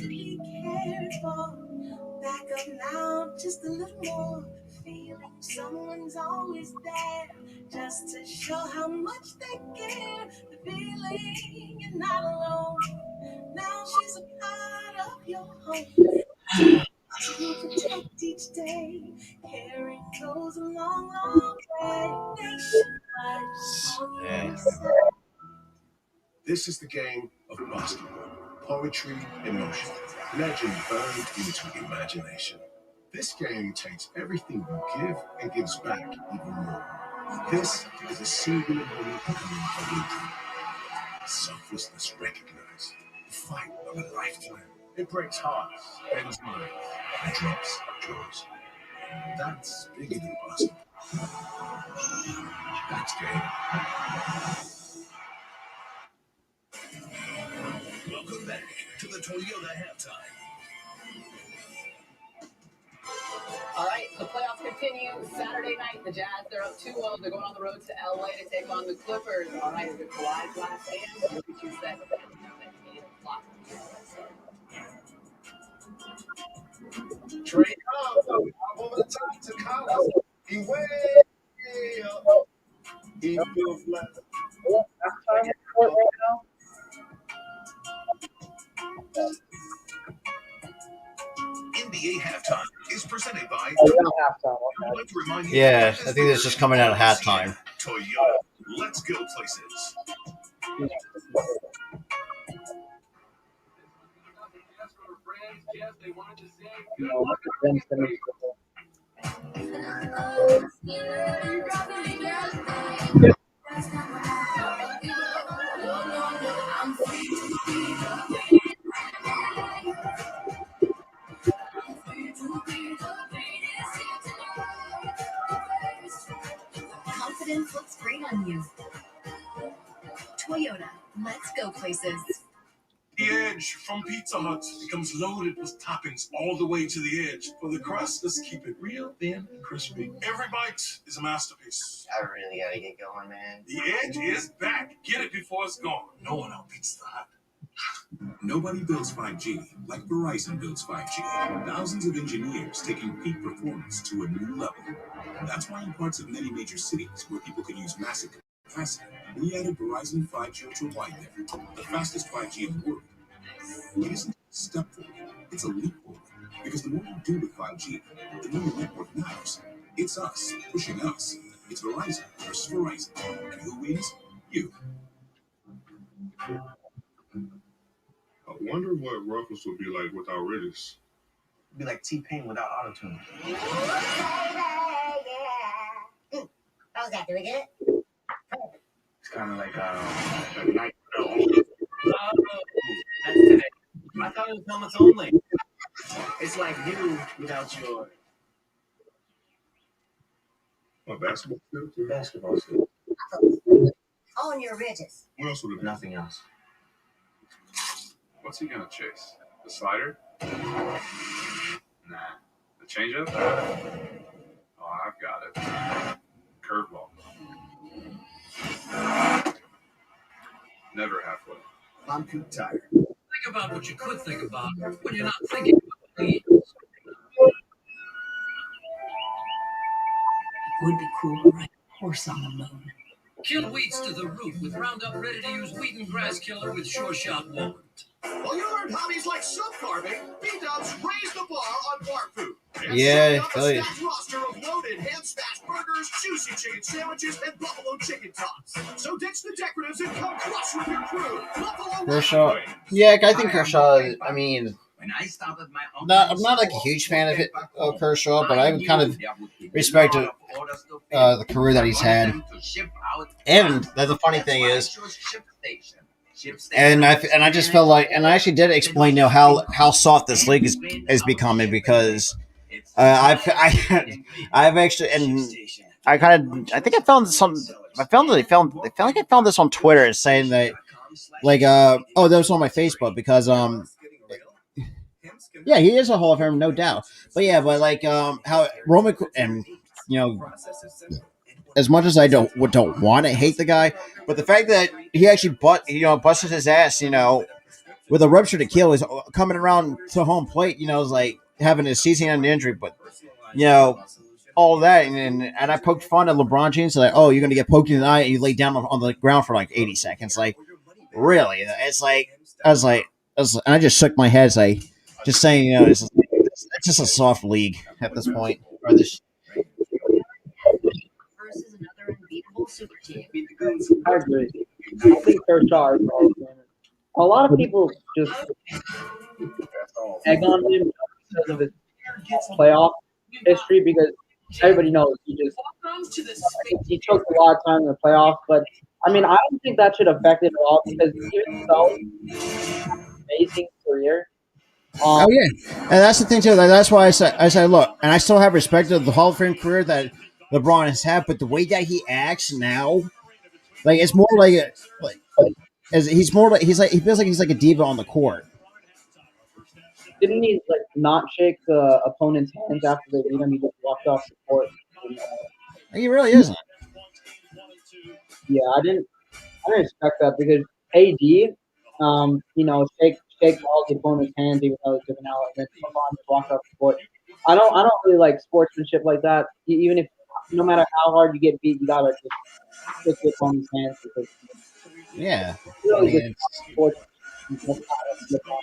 Back up now, just a little more. Feeling someone's always there, just to show how much they care. The feeling you're not alone. Now she's a part of your home. To protect each day, caring goes a long, long way. Nationwide, this is the game of basketball. Poetry in motion. Legend burned into imagination. This game takes everything you give and gives back even more. This is a singular moment becoming a blueprint. Selflessness recognized. The fight of a lifetime. It breaks hearts, bends minds, and drops jaws. That's bigger than basketball. That's game. Welcome back to the Toyota halftime. All right, the playoffs continue Saturday night. The Jazz, they're up 2-0. They're going on the road to LA to take on the Clippers. All right, is it Kawhi's last stand? What would you say? At 8 o'clock. Trey Cobb over the top to Collins. He way up. He feels flat. Halftime report right now. NBA halftime is presented by. Oh, not halftime. Okay. Yeah, I think it's just coming out of halftime. Toyota. Let's go places. No, look at Ben Simmons. Confidence looks great on you. Toyota, let's go places. The edge from Pizza Hut becomes loaded with toppings all the way to the edge. For the crust, let's keep it real thin and crispy. Every bite is a masterpiece. I really gotta get going, man. The edge is back. Get it before it's gone. No one outbeats the Hut. Nobody builds 5G like Verizon builds 5G. Thousands of engineers taking peak performance to a new level. That's why in parts of many major cities where people could use massive capacity, we added Verizon 5G Ultra Wideband, the fastest 5G in the world. It isn't a step forward, it's a leap forward. Because the more you do with 5G, the more your network matters. It's us pushing us. It's Verizon versus Verizon. And who wins? You. I wonder what Ruffles would be like without Riddish. It'd be like T-Pain without autotune. How's that? Doing it? It's kind of like a night. Oh, that's today. I thought it was helmets only. It's like you without your Basketball skill? basketball skill. On your ridges. What else would it be? Nothing else. What's he gonna chase? The slider? Nah. The changeup? Oh, I've got it. Curveball. Never halfway. I'm too tired. Think about what you could think about when you're not thinking about it. It would be cool, right? horse on the moon. Kill weeds to the root with Roundup ready-to-use weed and grass killer with Sure Shot Walnut. Well, you learned hobbies like silk carving. B-Dubs raise the bar on bar food. Yeah, A stacked roster of loaded hand-smashed burgers, juicy chicken sandwiches, and buffalo chicken tops. So ditch the decoratives and come crush with your crew. Buffalo Kershaw. Yeah, I think Kershaw. I mean, I'm not like a huge fan of it, of Kershaw, but I would kind of respect the career that he's had. And the funny thing is, and I just felt like, and I actually did explain, how soft this league is becoming because I've actually, and I kind of, I think I found some, I found like I found this on Twitter saying that, like, oh, that was on my Facebook because yeah, he is a Hall of Famer, no doubt. But yeah, but like how Roman and you know, as much as I don't want to hate the guy, but the fact that he actually busted his ass, with a ruptured Achilles coming around to home plate, is like having a season-ending injury, but you know all that, and I poked fun at LeBron James, like, oh, you're gonna get poked in the eye, and you lay down on the ground for like 80 seconds, like, really? It's like and I just shook my head, like, just saying, it's just a soft league at this point, or this. Versus another unbeatable super team. I agree. I think Kershaw is Hall of Famer. A lot of people just egg on him because of his playoff history because everybody knows he took a lot of time in the playoffs. But I mean, I don't think that should affect it at all because even though amazing career, Oh yeah, and that's the thing too. That's why I said, look, and I still have respect of the Hall of Fame career that LeBron has had, but the way that he acts now, like, it's more like as he's more like he feels like he's like a diva on the court. didn't he like not shake the opponent's hands after they beat him? He just walked off the court. And, He really isn't. yeah, I didn't expect that because AD, shake all the opponent's hands even though he took an out, and then LeBron just walked off the court. I don't really like sportsmanship like that. Even if no matter how hard you get beat, you gotta just shake the opponent's hands because Yeah, you I really mean, just sports. That's not what LeBron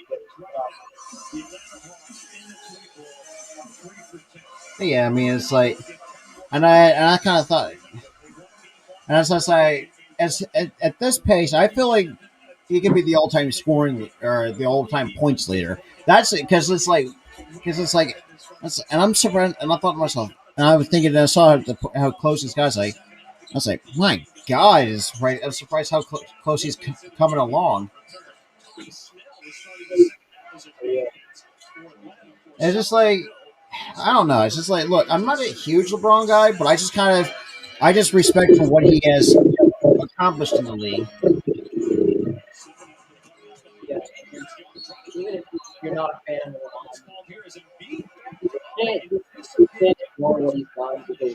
did. yeah, I mean, it's like, and I kind of thought, and as I say, at this pace, I feel like he can be the all-time scoring or the all-time points leader. That's it, because it's like, and I'm surprised. And I thought to myself, and I was thinking, and I saw how close this guy's like. I was like, my God, is right. I'm surprised how close he's coming along. Yeah. It's just like, I don't know. It's just like, look, I'm not a huge LeBron guy, but I just respect for what he has accomplished in the league. Yeah. Even if you're not a fan of LeBron, you can't ignore what he's done because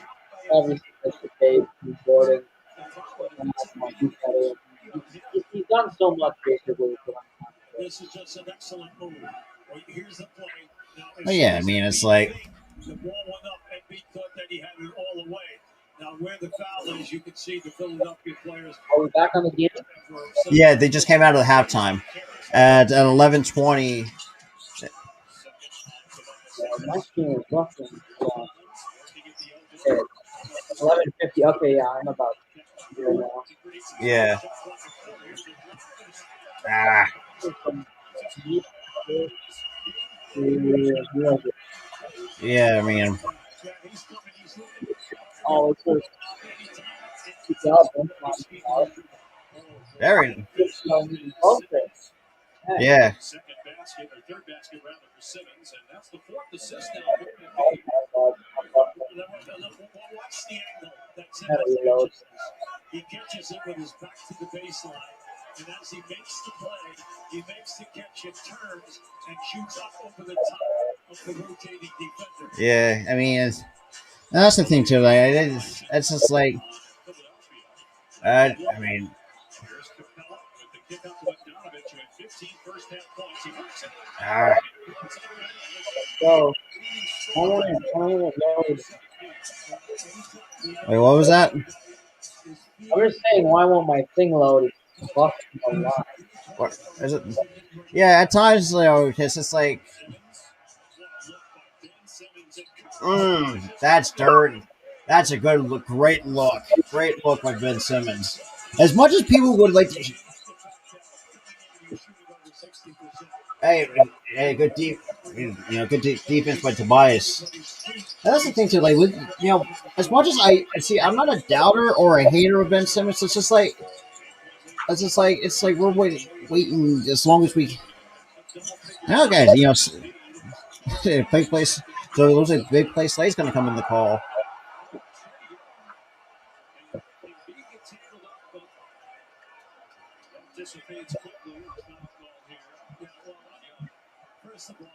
obviously like the Dave, Jordan, and he's better. He's done so much basically. But yeah, I mean, it's like, The ball went up and B thought that he had it all away. Now where the foul is, you can see the Philadelphia players. Are we back on the game? yeah, they just came out of the halftime at 11:20. My screen is roughly okay. 11:50. Okay, yeah, I'm about here now. Yeah. Ah. From deep to Yeah, I mean, oh, it's just good job, very. okay. Yeah. Second basket or third basket rather for Simmons, and that's the fourth assist now. Watch the angle that Simmons catches. He catches it with his back to the baseline, and as he makes the play, he makes the catch, it turns and shoots up over the top of the rotating defender. Yeah, I mean, that's the thing too. Like, it's just like, I mean, Here's Capella with the kick out to Bogdanovich who had 15 first half points. He works it. ah, So, I want to load. wait, what was that? I'm just saying, why won't my thing load? It's fucking a lot. What is it? Yeah, at times, it's just like, that's dirty. That's a good look. Great look. Great look by Ben Simmons. As much as people would like to, hey, good deep, good defense by Tobias. That's the thing too. Like, as much as I see, I'm not a doubter or a hater of Ben Simmons. It's like we're waiting as long as we. Now, guys, big place. So it looks like big play Slay's going to come in the call. First of all,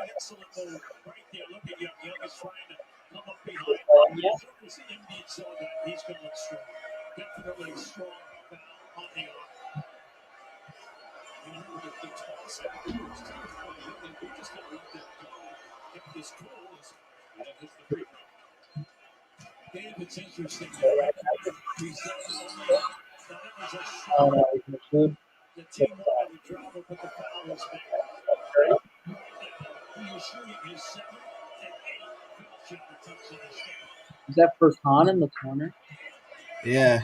excellent move right there. Look at Young. Young is trying to come up behind. Embiid saw that. He's going strong. Definitely strong foul on the arm. The toss up. We're just going to let that go. If this goes, that hits the free throw. Dave, it's interesting. He's Oh no, it's food. the team wanted to drop it, but the foul was back. You're shooting his 7 and 8 foul shot attempts in this game. Is that for Khan in the corner? Yeah.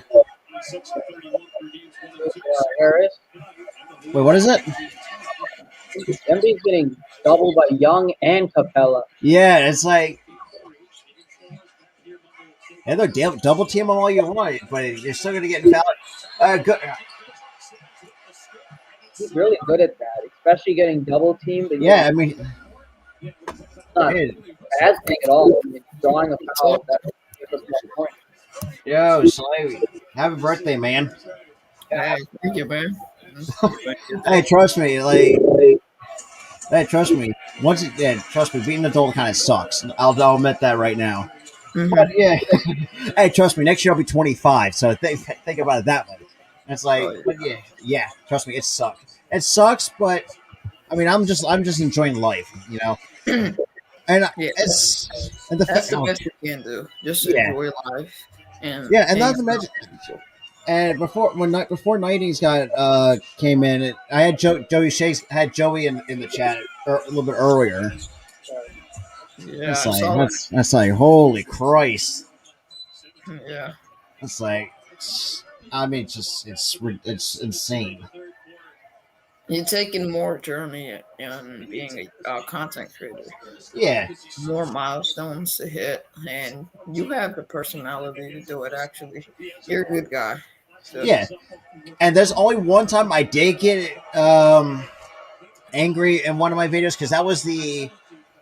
6 and 31 for games 1 and 2. Harris. Wait, what is it? Embiid's getting doubled by Young and Capella. Yeah, it's like. And look, double team them all you want, but you're still going to get fouled. Good. He's really good at that, especially getting double teamed. Yeah, I mean, it's not a bad thing at all. I mean, drawing a foul that gives us more points. yo, Slay, happy birthday, man. Hey, thank you, man. Hey, trust me, trust me. Once it did, trust me, being an adult kind of sucks. I'll admit that right now. Mm-hmm. But yeah, hey, trust me, next year I'll be 25, so think about it that way. It's like, but yeah, trust me, it sucks. It sucks, but I mean, I'm just enjoying life, and That's the best you can do. Just enjoy life. And not to mention. And before 90s came in, I had Joey Shakes had Joey in the chat a little bit earlier. Yeah, that's like holy Christ. Yeah, it's like, I mean, it's insane. You're taking more journey in being a content creator. Yeah, more milestones to hit, and you have the personality to do it. Actually, you're a good guy. So. Yeah, and there's only one time I did get angry in one of my videos because that was the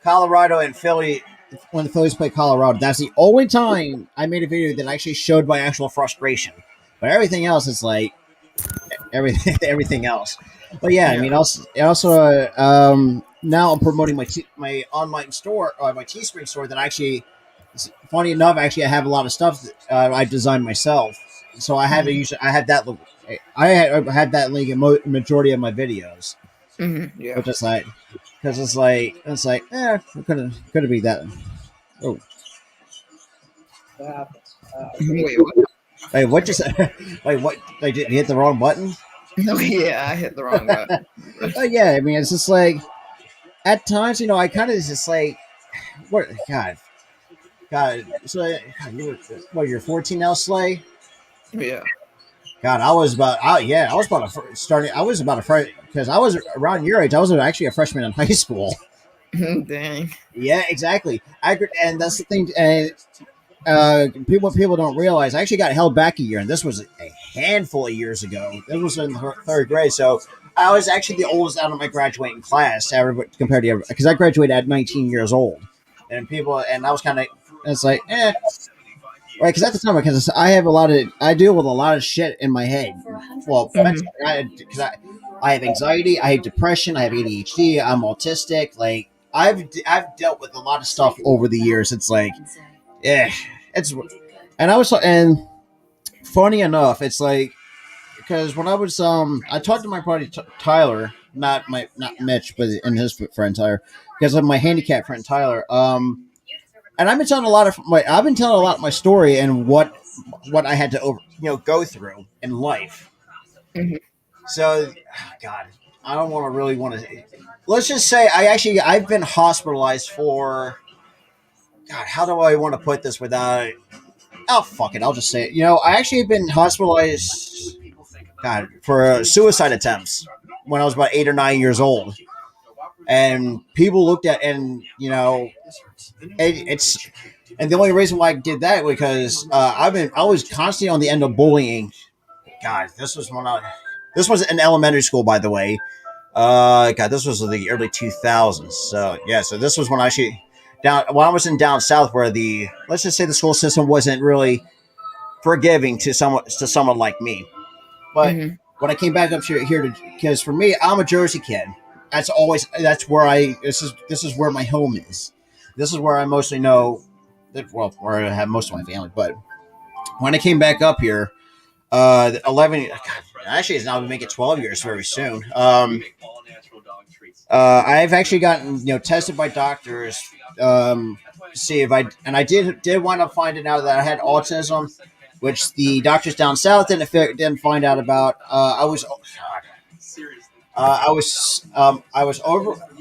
Colorado and Philly when the Phillies played Colorado. That's the only time I made a video that actually showed my actual frustration. But everything else is like everything else. But yeah, I mean, also now I'm promoting my online store, my Teespring store. That actually, funny enough, actually I have a lot of stuff that I designed myself. So I have I have that. I had that link in majority of my videos. Mm-hmm, yeah. But just like, because it's like, it could be that. Oh. Wait, what just? Wait, what? Did you hit the wrong button? Oh yeah, I hit the wrong button. Yeah, I mean, it's just like, at times, I kind of just like, what? God. So, you're 14 now, Slay? Yeah. God, I was about to because I was around your age. I was actually a freshman in high school. Dang. Yeah, exactly. And that's the thing. And people don't realize, I actually got held back a year, and this was a handful of years ago. This was in the third grade, so I was actually the oldest out of my graduating class compared to everybody, because I graduated at 19 years old, and I was kind of, it's like, right, because at the time, because I deal with a lot of shit in my head. Well, because I have anxiety, I have depression, I have ADHD, I'm autistic. Like, I've dealt with a lot of stuff over the years. It's like, and funny enough, it's like, because when I was I talked to my buddy Tyler, not Mitch, but his friend Tyler, because of my handicapped friend Tyler. And I've been telling a lot of my story and what what I had to go through in life. Mhm. So, God, I don't want to. Let's just say I've been hospitalized for. God, how do I want to put this without? Oh, fuck it, I'll just say it. I actually have been hospitalized. God, for suicide attempts when I was about 8 or 9 years old, and people looked at and it's and the only reason why I did that because I was constantly on the end of bullying. God, this was in elementary school, by the way. God, this was in the early 2000s. So yeah, so this was when I actually down when I was in down south, where the let's just say the school system wasn't really forgiving to someone like me. But Mhm. when I came back up here to because for me, I'm a Jersey kid. That's where this is where my home is. This is where I mostly know that where I have most of my family. But when I came back up here, 11 God, actually it's now make it 12 years very soon. I've actually gotten tested by doctors to see if I did wind up finding out that I had autism, which the doctors down south didn't find out about. I was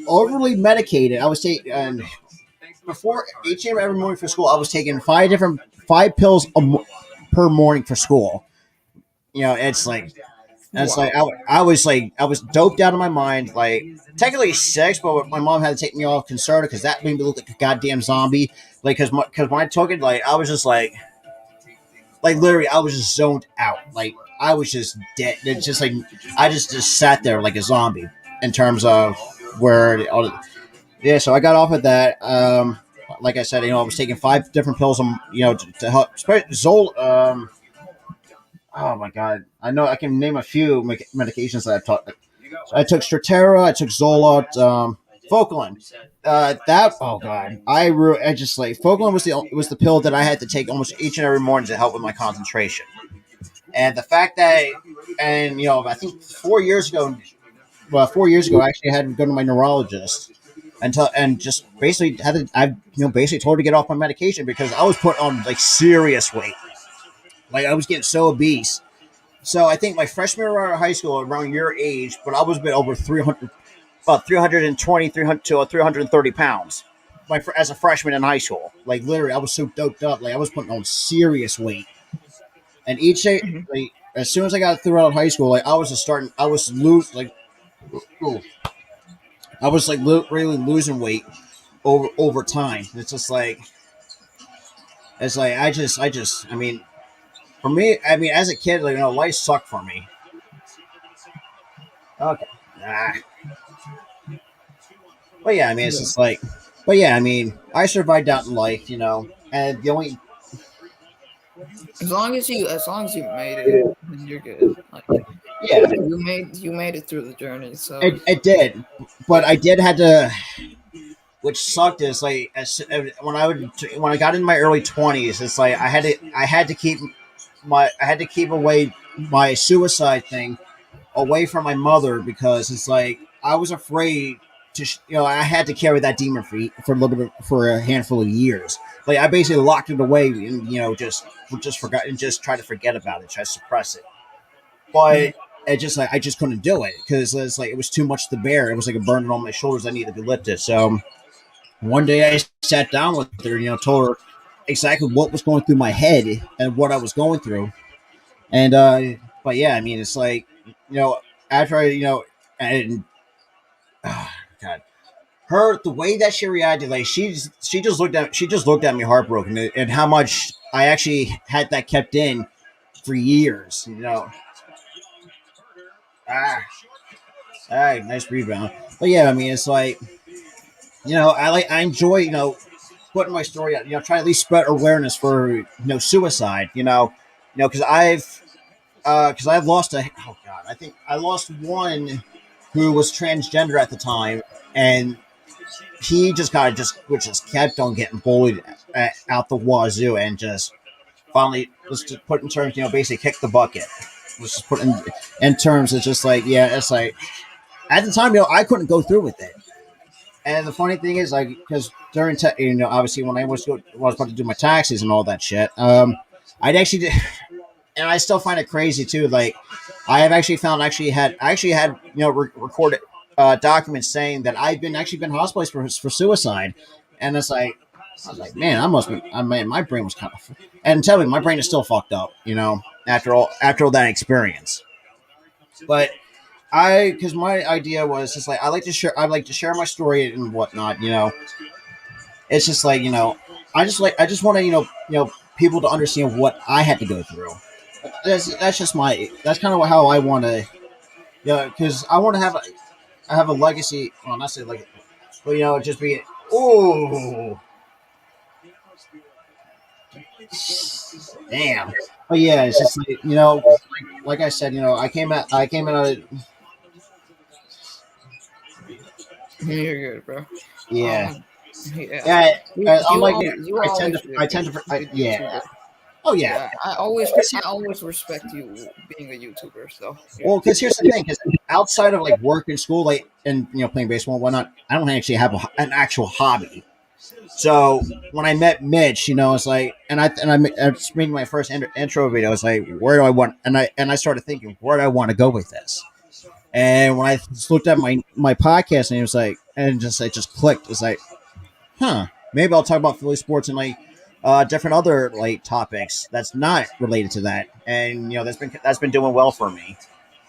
overly medicated. I was taking and before each and every morning for school, I was taking five pills per morning for school. It's like Wow. I was doped out of my mind. Like technically six, but my mom had to take me off concerta because that made me look like a goddamn zombie. Like because when I took it, like I was just like literally I was just zoned out. Like I was just dead. It's just like I just sat there like a zombie in terms of where all the, yeah. So I got off of that. Like I said, I was taking five different pills, to help. Zol, oh my god, I know I can name a few medications that I've taught. So I took Stratera, I took Zoloft, Focalin. That oh god, I just like Focalin was the pill that I had to take almost each and every morning to help with my concentration. And the fact that, and I think 4 years ago, well, 4 years ago, I actually had to go to my neurologist and just basically basically told her to get off my medication because I was put on like serious weight. Like I was getting so obese. So I think my freshman year of high school, around your age, but I was a bit over 300, about 320, 300 to 330 pounds. As a freshman in high school, like literally, I was so doped up, like I was putting on serious weight. And each day, Mhm. like as soon as I got throughout high school, like I was ooh, I was like really losing weight over time. It's like I mean, for me, I mean, as a kid, like life sucked for me. Okay. Ah. But yeah, I mean, it's Yeah. just like, but yeah, I mean, I survived out in life, and the only, As long as you made it, then you're good. Like yeah, you made it through the journey. So it did, but I did had to, which sucked is like, when I got in my early 20s, it's like I had to keep away my suicide thing away from my mother because it's like I was afraid I had to carry that demon for a little bit for a handful of years. Like I basically locked it away and just forgot and just try to forget about it, try to suppress it. But Mhm. it just like I just couldn't do it because it's like it was too much to bear. It was like a burden on my shoulders that needed to be lifted. So one day I sat down with her, told her exactly what was going through my head and what I was going through. And but yeah, I mean, it's like after and God, the way that she reacted, like she just looked at me heartbroken, and how much I actually had that kept in for years. Ah, nice rebound. But yeah, I mean, it's like I enjoy putting my story out. Try to at least spread awareness for suicide. Because I've lost oh god, I think I lost one who was transgender at the time, and he just kind of just kept on getting bullied out the wazoo, and just finally, let's just put in terms, basically kick the bucket. Let's just put in terms. It's just like, yeah, it's like at the time, I couldn't go through with it. And the funny thing is, like, because during obviously when I was about to do my taxes and all that shit, I'd actually did, and I still find it crazy too. Like I have actually found I actually had recorded documents saying that I've been hospitalized for suicide, and it's like I was like, man, I mean, my brain was kind of, and tell me, my brain is still fucked up, after all that experience. But because my idea was just like I like to share my story and whatnot. It's just like I just want to people to understand what I had to go through. That's just that's kind of how I want to, because I want to have a legacy. Well, not say like, but just be oh damn. But yeah, it's just like like I said, I came out of You're good, bro. yeah Um, yeah. yeah. Unlike you, You I tend to always be a good yeah. YouTuber. Oh yeah. Yeah, I always respect you being a YouTuber. So yeah. Well, because here's the thing: because outside of like work and school, like and playing baseball and whatnot, I don't actually have an actual hobby. So when I met Mitch, it's like, I just made my first intro video. It's like, where do I want? And I started thinking, where do I want to go with this? And when I just looked at my podcast, and it was like, and just it just clicked. It's like, huh, maybe I'll talk about Philly sports and like different other like topics that's not related to that. And that's been doing well for me.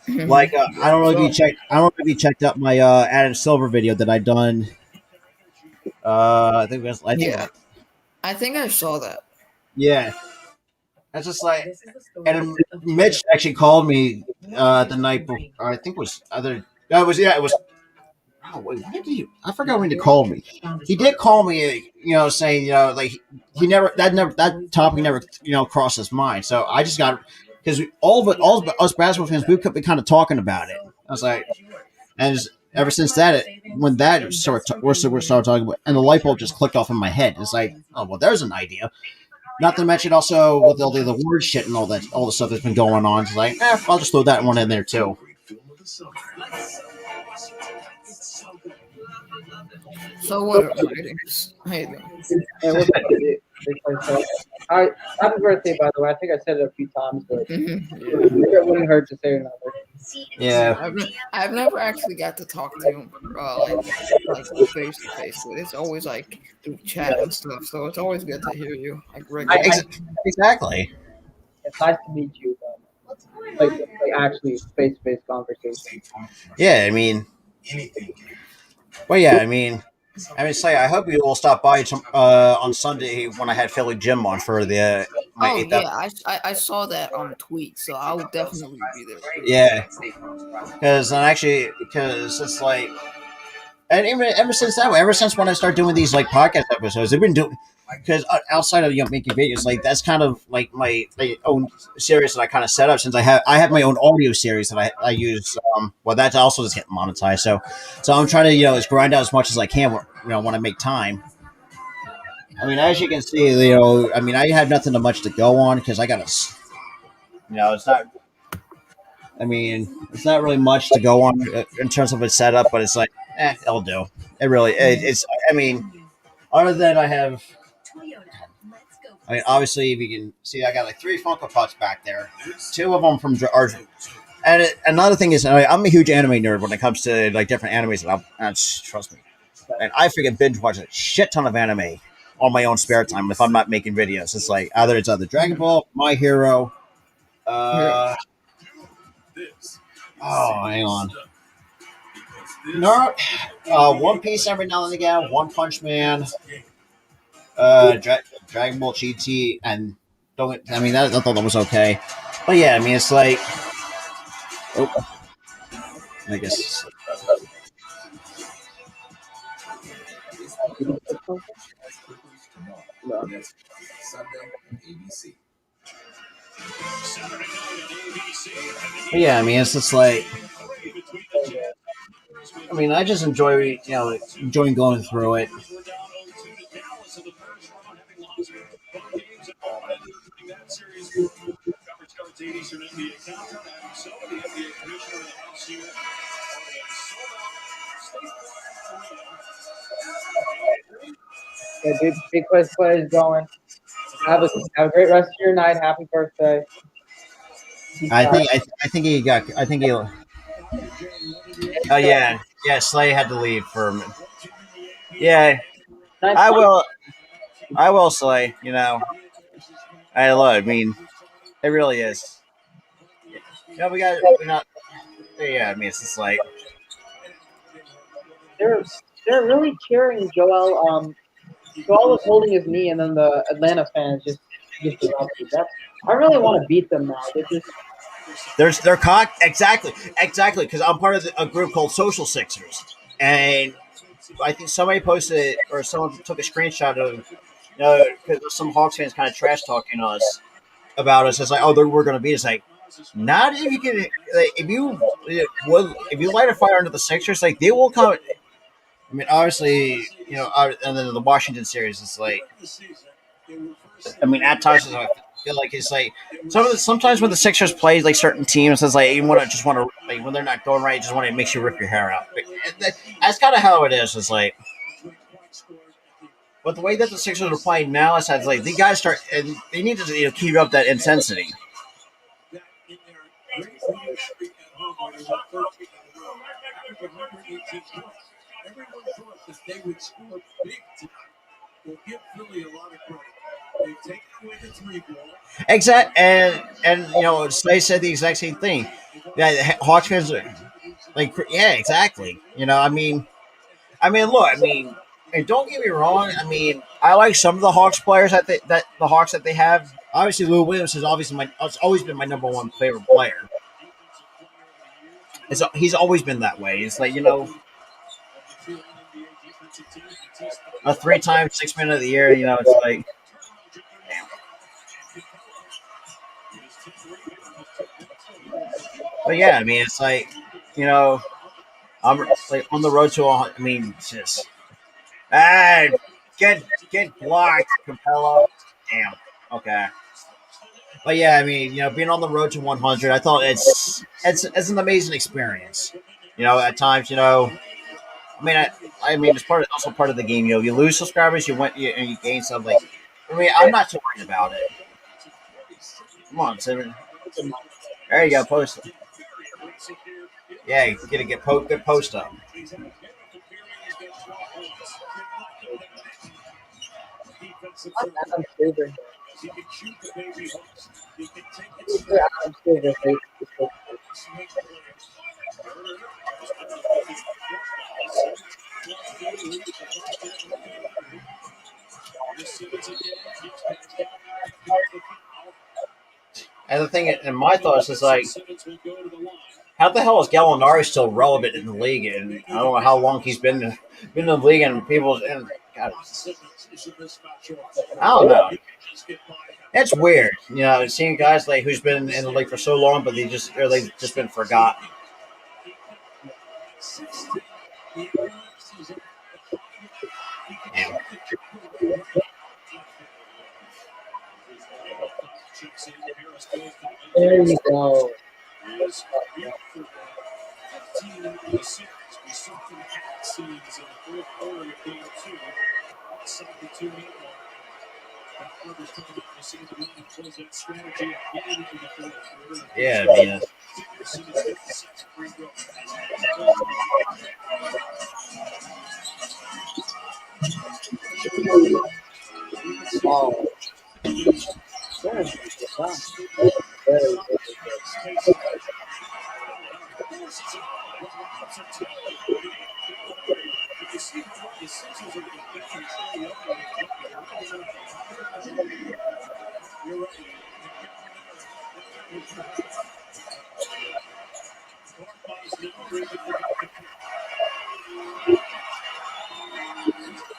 Like I don't know if you So checked. I don't know if you checked out my Adam Silver video that I done. I think it was. I think. yeah, I think I saw that. Yeah. That's just like, This is the story and of Mitch actually called me the night before. I think it was other. That was yeah. It was. Oh wait, when did he? I forgot when he called me. He did call me, saying like he that topic never crossed his mind. So I just got because all of us basketball fans we could be kind of talking about it. I was like, and ever since that, when that we started talking about, and the light bulb just clicked off in my head. It's like, oh well, there's an idea. Not to mention also with all the word shit and all the stuff that's been going on. It's like, I'll just throw that one in there too. So what are ratings? How you doing? And what's up, big place? So, happy birthday, by the way. I think I said it a few times, but Yeah. it wouldn't hurt to say another. Yeah. I've never actually got to talk to him like face to face, but it's always like through chat and stuff. So it's always good to hear you like regularly. Exactly. It's nice to meet you, like actually face to face conversation. Yeah, I mean, well, yeah, say I hope you will stop by on Sunday when I had Philly Jim on for the my Oh eighth yeah, episode. I saw that tweet, so I'll definitely be there. Yeah, because it's like, and even ever since that, ever since when I started doing these like podcast episodes, they've been doing because outside of making videos, like that's kind of like my own series that I kind of set up since I have my own audio series that I use. Well, that's also just getting monetized, so I'm trying to just grind out as much as I can. When I make time. I mean, as you can see, I have nothing to much to go on because I got to, it's not. I mean, it's not really much to go on in terms of a setup, but it's like, it'll do. It really, it's. I mean, other than I have, I mean, obviously, if you can see, I got like 3 Funko Pops back there. 2 of them from Argent. And another thing is, I'm a huge anime nerd when it comes to like different animes. Trust me, and I freaking binge watch a shit ton of anime on my own spare time if I'm not making videos. It's like either Dragon Ball, My Hero, Yeah. hang on. No, One Piece every now and again, One Punch Man, Dragon Ball GT, and don't. I mean, I thought that was okay, but yeah, I mean, it's like, oh, I guess, Did you put something? No. but yeah, I mean, it's just like, I mean, I just enjoy, enjoying going through it. Yeah, big quest players going. Have a great rest of your night. Happy birthday. Peace I out. think I think he got. I think he. Oh yeah, yeah. Slay had to leave for a minute. Yeah, Nice I talk. will. I will Slay. You know, I love. I mean, it really is. Yeah, we got. We not. Yeah, I mean, it's just like They're they're really cheering Joel. Joel was holding his knee, and then the Atlanta fans just erupted. That's I really want to beat them now. They're just there's they're cock exactly because I'm part of a group called Social Sixers, and I think somebody posted it or someone took a screenshot of because some Hawks fans kind of trash talking us about us. It's like, oh, we're going to beat us. Like, not if you can, like, if you light a fire under the Sixers, like they will come. I mean, obviously, and then the Washington series, it's like, I mean, at times I feel like it's like sometimes when the Sixers play like certain teams, it's like you want to just want to like when they're not going right, you just want to make you rip your hair out. That's kind of how it is. It's like, but the way that the Sixers are playing now, it's like the guys start and they need to keep up that intensity. Everyone thought that they would score big tonight. We'll give Philly a lot of credit. They've taken away the three ball. And they said the exact same thing. Yeah, Hawks fans are like, yeah, exactly. Look, and don't get me wrong. I mean, I like some of the Hawks players that the Hawks that they have. Obviously, Lou Williams has it's always been my number one favorite player. He's always been that way. It's like a 3-time 6 man of the year. It's like, but yeah, I mean, it's like, you know, I'm like on the road to. I mean, it's just get blocked, Capella. Damn. Okay. But yeah, I mean, being on the road to 100, I thought it's an amazing experience. At times, I mean, it's also part of the game. You lose subscribers, and you gain something. I mean, I'm not too worried about it. Come on, Simon. There you go, post. Yeah, you gotta good post up. Adam Silver. Adam Silver hates the Sixers. And the thing, and my thoughts is like, how the hell is Gallinari still relevant in the league? And I don't know how long he's been in the league, and people, and God, I don't know. It's weird, seeing guys like who's been in the league for so long, but they've just been forgotten. Damn. There you go. Yeah, I mean, Oh, yeah, yeah. Very, very good.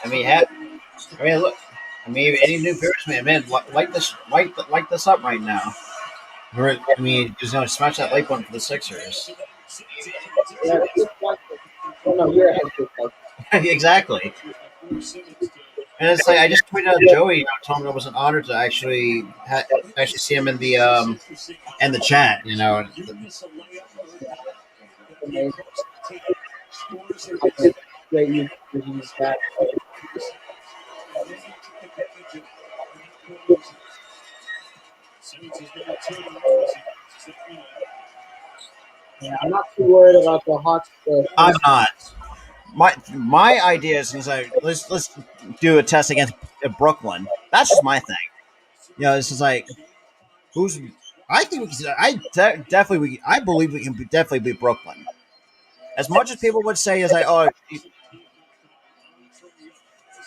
I mean, look. I mean, any new viewers, man, like this up right now. I mean, just smash that like button for the Sixers. Yeah, it's like, oh no, you're ahead of yourself. Exactly. And it's like I just tweeted out Joey, telling him it was an honor to actually see him in the chat. Amazing. I think great you that. Yeah, I'm not too worried about the Hawks. I'm not. My idea is like let's do a test against Brooklyn. That's just my thing. You know, this is like who's. I think we can. Definitely I believe we can definitely beat Brooklyn. As much as people would say is like, oh,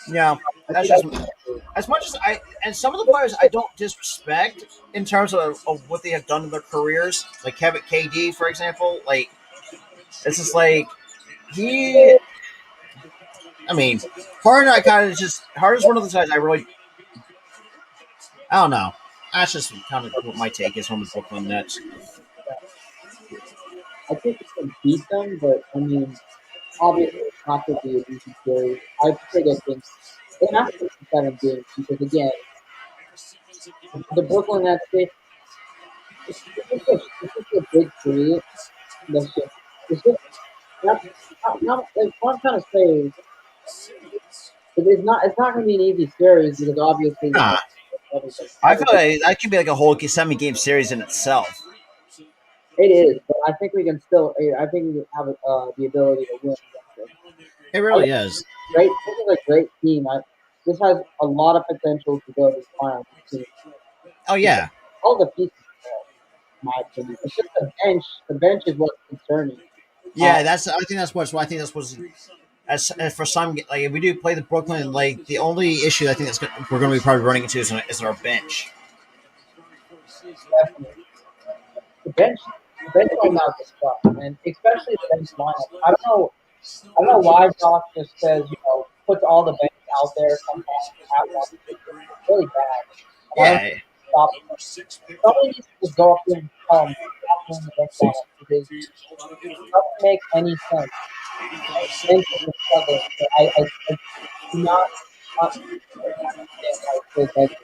yeah, I that's think I just as much as I and some of the players I don't disrespect in terms of what they have done in their careers, like Kevin KD, for example. Like it's just like he. I mean, Harden, I kind of just Harden's one of those guys I really. I don't know. That's just kind of what my take is on the Brooklyn Nets. I think we can beat them, but I mean, obviously it's not going to be an easy series. I predict it has to be 7 games because again, the Brooklyn Nets it's just a big three. That's just it's just that's not like, what I'm trying to say is it's not going to be an easy series because obviously we Nah, know everybody. I feel like that could be like a whole 7 game series in itself. It is, but I think we can still. I think we have the ability to win against them. It I think really is. great. This is a great team. This has a lot of potential to go to the finals. This team. Oh Because yeah, all the pieces, in my opinion. It's just the bench. The bench is what's concerning. Uh, yeah. That's I think that's what I think that's what's as for some like if we do play the Brooklyn, like the only issue I think we're going to be probably running into is our bench. definitely. The bench right now is tough, and especially the bench lineup. I don't know why Josh just says, puts all the bench out there sometimes and have one. It's really bad. And I don't Yeah, know stop him. Somebody needs to just go up there and tell him stop doing the bench lineup because it doesn't make any sense. The bench is just struggling. So I do not understand why it's still bench lineup.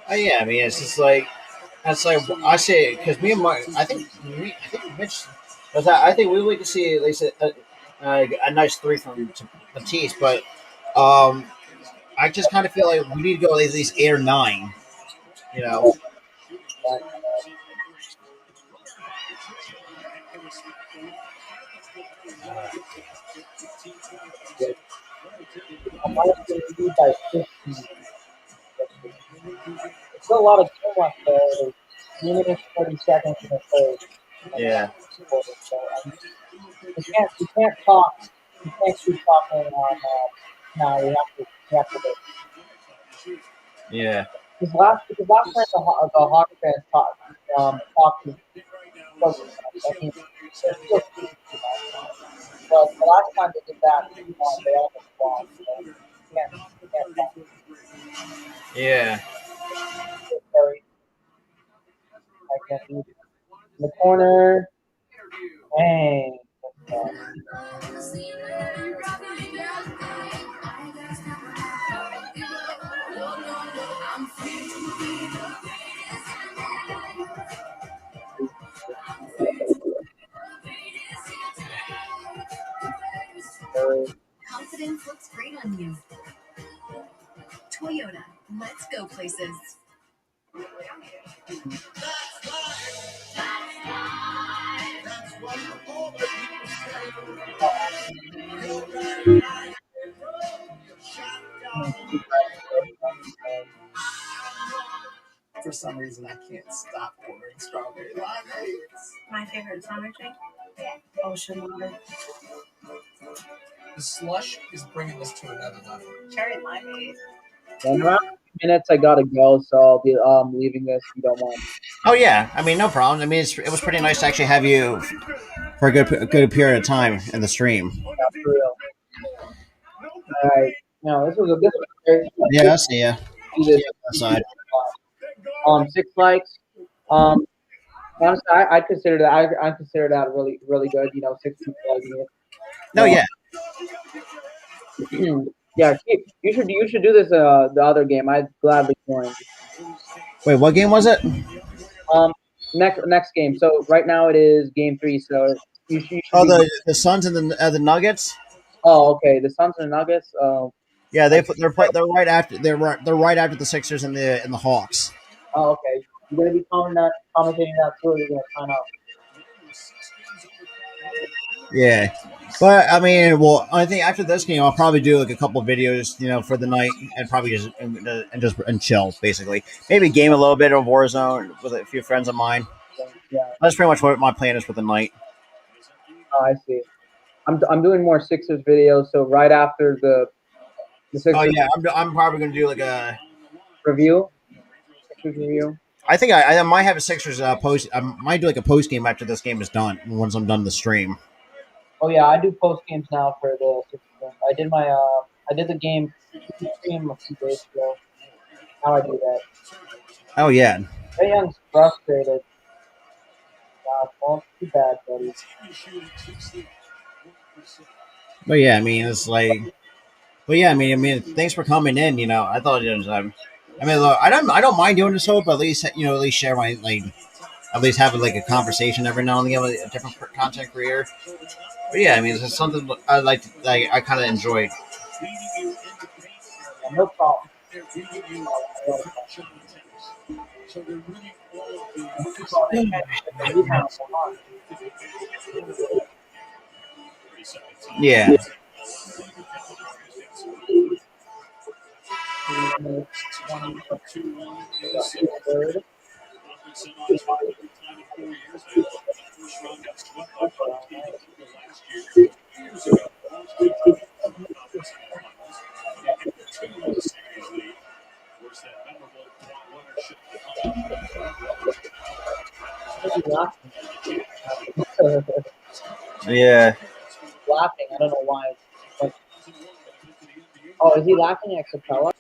oh yeah. I mean, it's just like that's like I say because me and Mark, I think Mitch, I think we would like to see at least a nice three from Matisse, but um, I just kind of feel like we need to go at least 8 or 9. You know, But, yeah, I'm honestly lead by 15. There's still a lot of game left though. There's 3 minutes 30 seconds in the third, and then yeah, quarter. So I mean, we can't talk. We can't keep talking on. Now we have to go. yeah, Because last night the Hawks fans talked to struggled. I mean, they're still cheating too much. But the last time they did that, they almost lost. So can't talk. yeah. Very second in the corner. Dang. Very, Confidence looks great on you. Toyota, let's go places. For some reason, I can't stop ordering strawberry limeades. My favorite summer drink? Ocean water. The slush is bringing this to another level. Cherry limeade. in around 2 minutes, I gotta go, so I'll be leaving this. If you don't mind. Oh yeah. I mean, no problem. I mean, it was pretty nice to actually have you for a good period of time in the stream. Yeah, for real. All right. No, this was great. Yeah, I'll see ya. Do See this. ya on the side. 6 likes. Honestly, I consider that. I consider that really really good. 6 people liking No, yeah. it. Yeah, you should do this. The other game. I'd gladly join. Wait, what game was it? Um, next game. So right now it is game 3. So you should Oh, be. the Suns and the Nuggets. Oh, okay. The Suns and Nuggets. Yeah, they're right after they're right after the Sixers and the Hawks. Oh, okay. You're gonna be commentating that too. Or you're gonna sign up. Yeah, but I mean, well, I think after this game, I'll probably do like a couple videos, for the night, and probably just chill, basically. Maybe game a little bit of Warzone with a few friends of mine. Yeah. That's pretty much what my plan is for the night. Oh, I see. I'm doing more Sixers videos. So right after the Oh Sixers yeah, I'm probably gonna do like a. review, Sixers review. I think I might have a Sixers post. I might do like a post game after this game is done. Once I'm done the stream. Oh yeah, I do post games now for the Sixers game. I did the game stream a few days ago. Now I do that. Oh yeah, Ray Young's frustrated. Well, too bad, buddy. but yeah, I mean it's like, but yeah, I mean, thanks for coming in. I thought it was. I mean, look, I don't mind doing this whole, but at least at least share my like, at least have like a conversation every now and again with a different content creator. But yeah, I mean, it's something I like. I kind of enjoy. Yeah, no problem. Rebound. Yeah. Third. He's laughing. Yeah. Laughing. I don't know why. But, oh, is he laughing at Capella?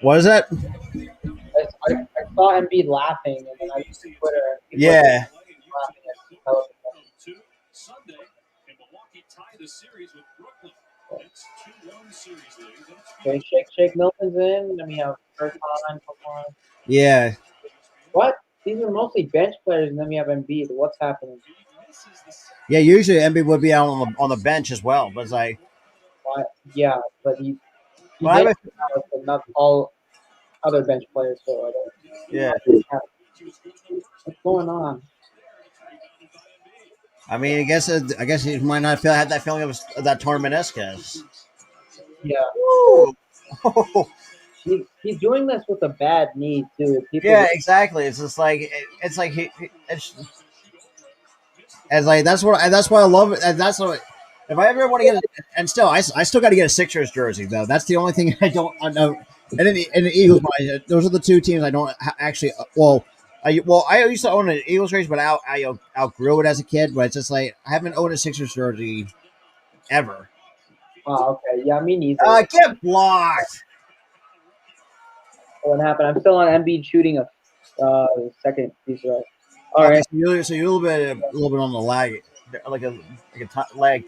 What is that? I saw Embiid laughing, and then I looked at Twitter, and people are Yeah. laughing at Capella. Okay, Shake Milton's in. Then we have Kirk on. Come on. Yeah. What? These are mostly bench players, and then we have Embiid. What's happening? Yeah. Usually Embiid would be out on the bench as well, but it's like, Why? Yeah, but he's well, I in, have but not all other bench players. So I yeah. don't. What's going on? I mean, I guess he might not have that feeling of that tournament escapes. Yeah, Woo! he's doing this with a bad knee too. People Yeah, just exactly. It's just like it's like it's like that's why I love it. And that's what if I ever want to get and still I still got to get a Sixers jersey though. That's the only thing I don't I know. And the Eagles, those are the two teams I don't actually. I used to own an Eagles jersey, but I outgrew it as a kid. But it's just like I haven't owned a Sixers jersey ever. okay. Yeah, me neither. Get blocked. What happened? I'm still on Embiid shooting a second piece right. All Okay, right, so you're a little bit on the lag, lag.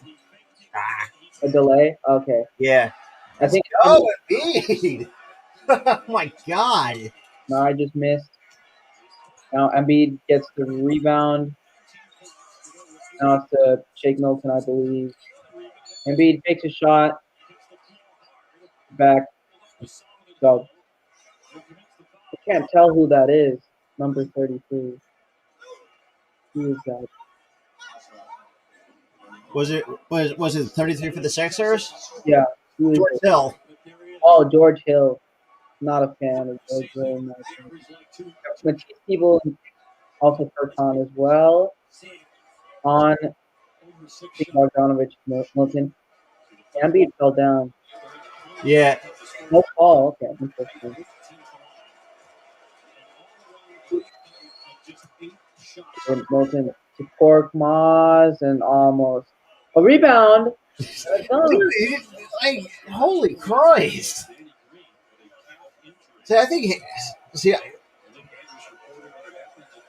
Ah, a delay. Okay, yeah. I Let's think go, Embiid. Oh my god. no, I just missed. Now Embiid gets the rebound. Now it's to Shake Milton, I believe. Embiid takes a shot. Back. So I can't tell who that is. Number 33. Who is that? Was it 33 for the Sixers? Yeah. Who is George it? Hill. Oh, George Hill. Not a fan of George Hill. Matisse people also Furkan as well. On Bogdanovich Milton. Embiid fell down. Yeah. No fall. Okay, interesting. And Milton to Cork Moz and almost a rebound. Dude, like, holy Christ. See, I think. See,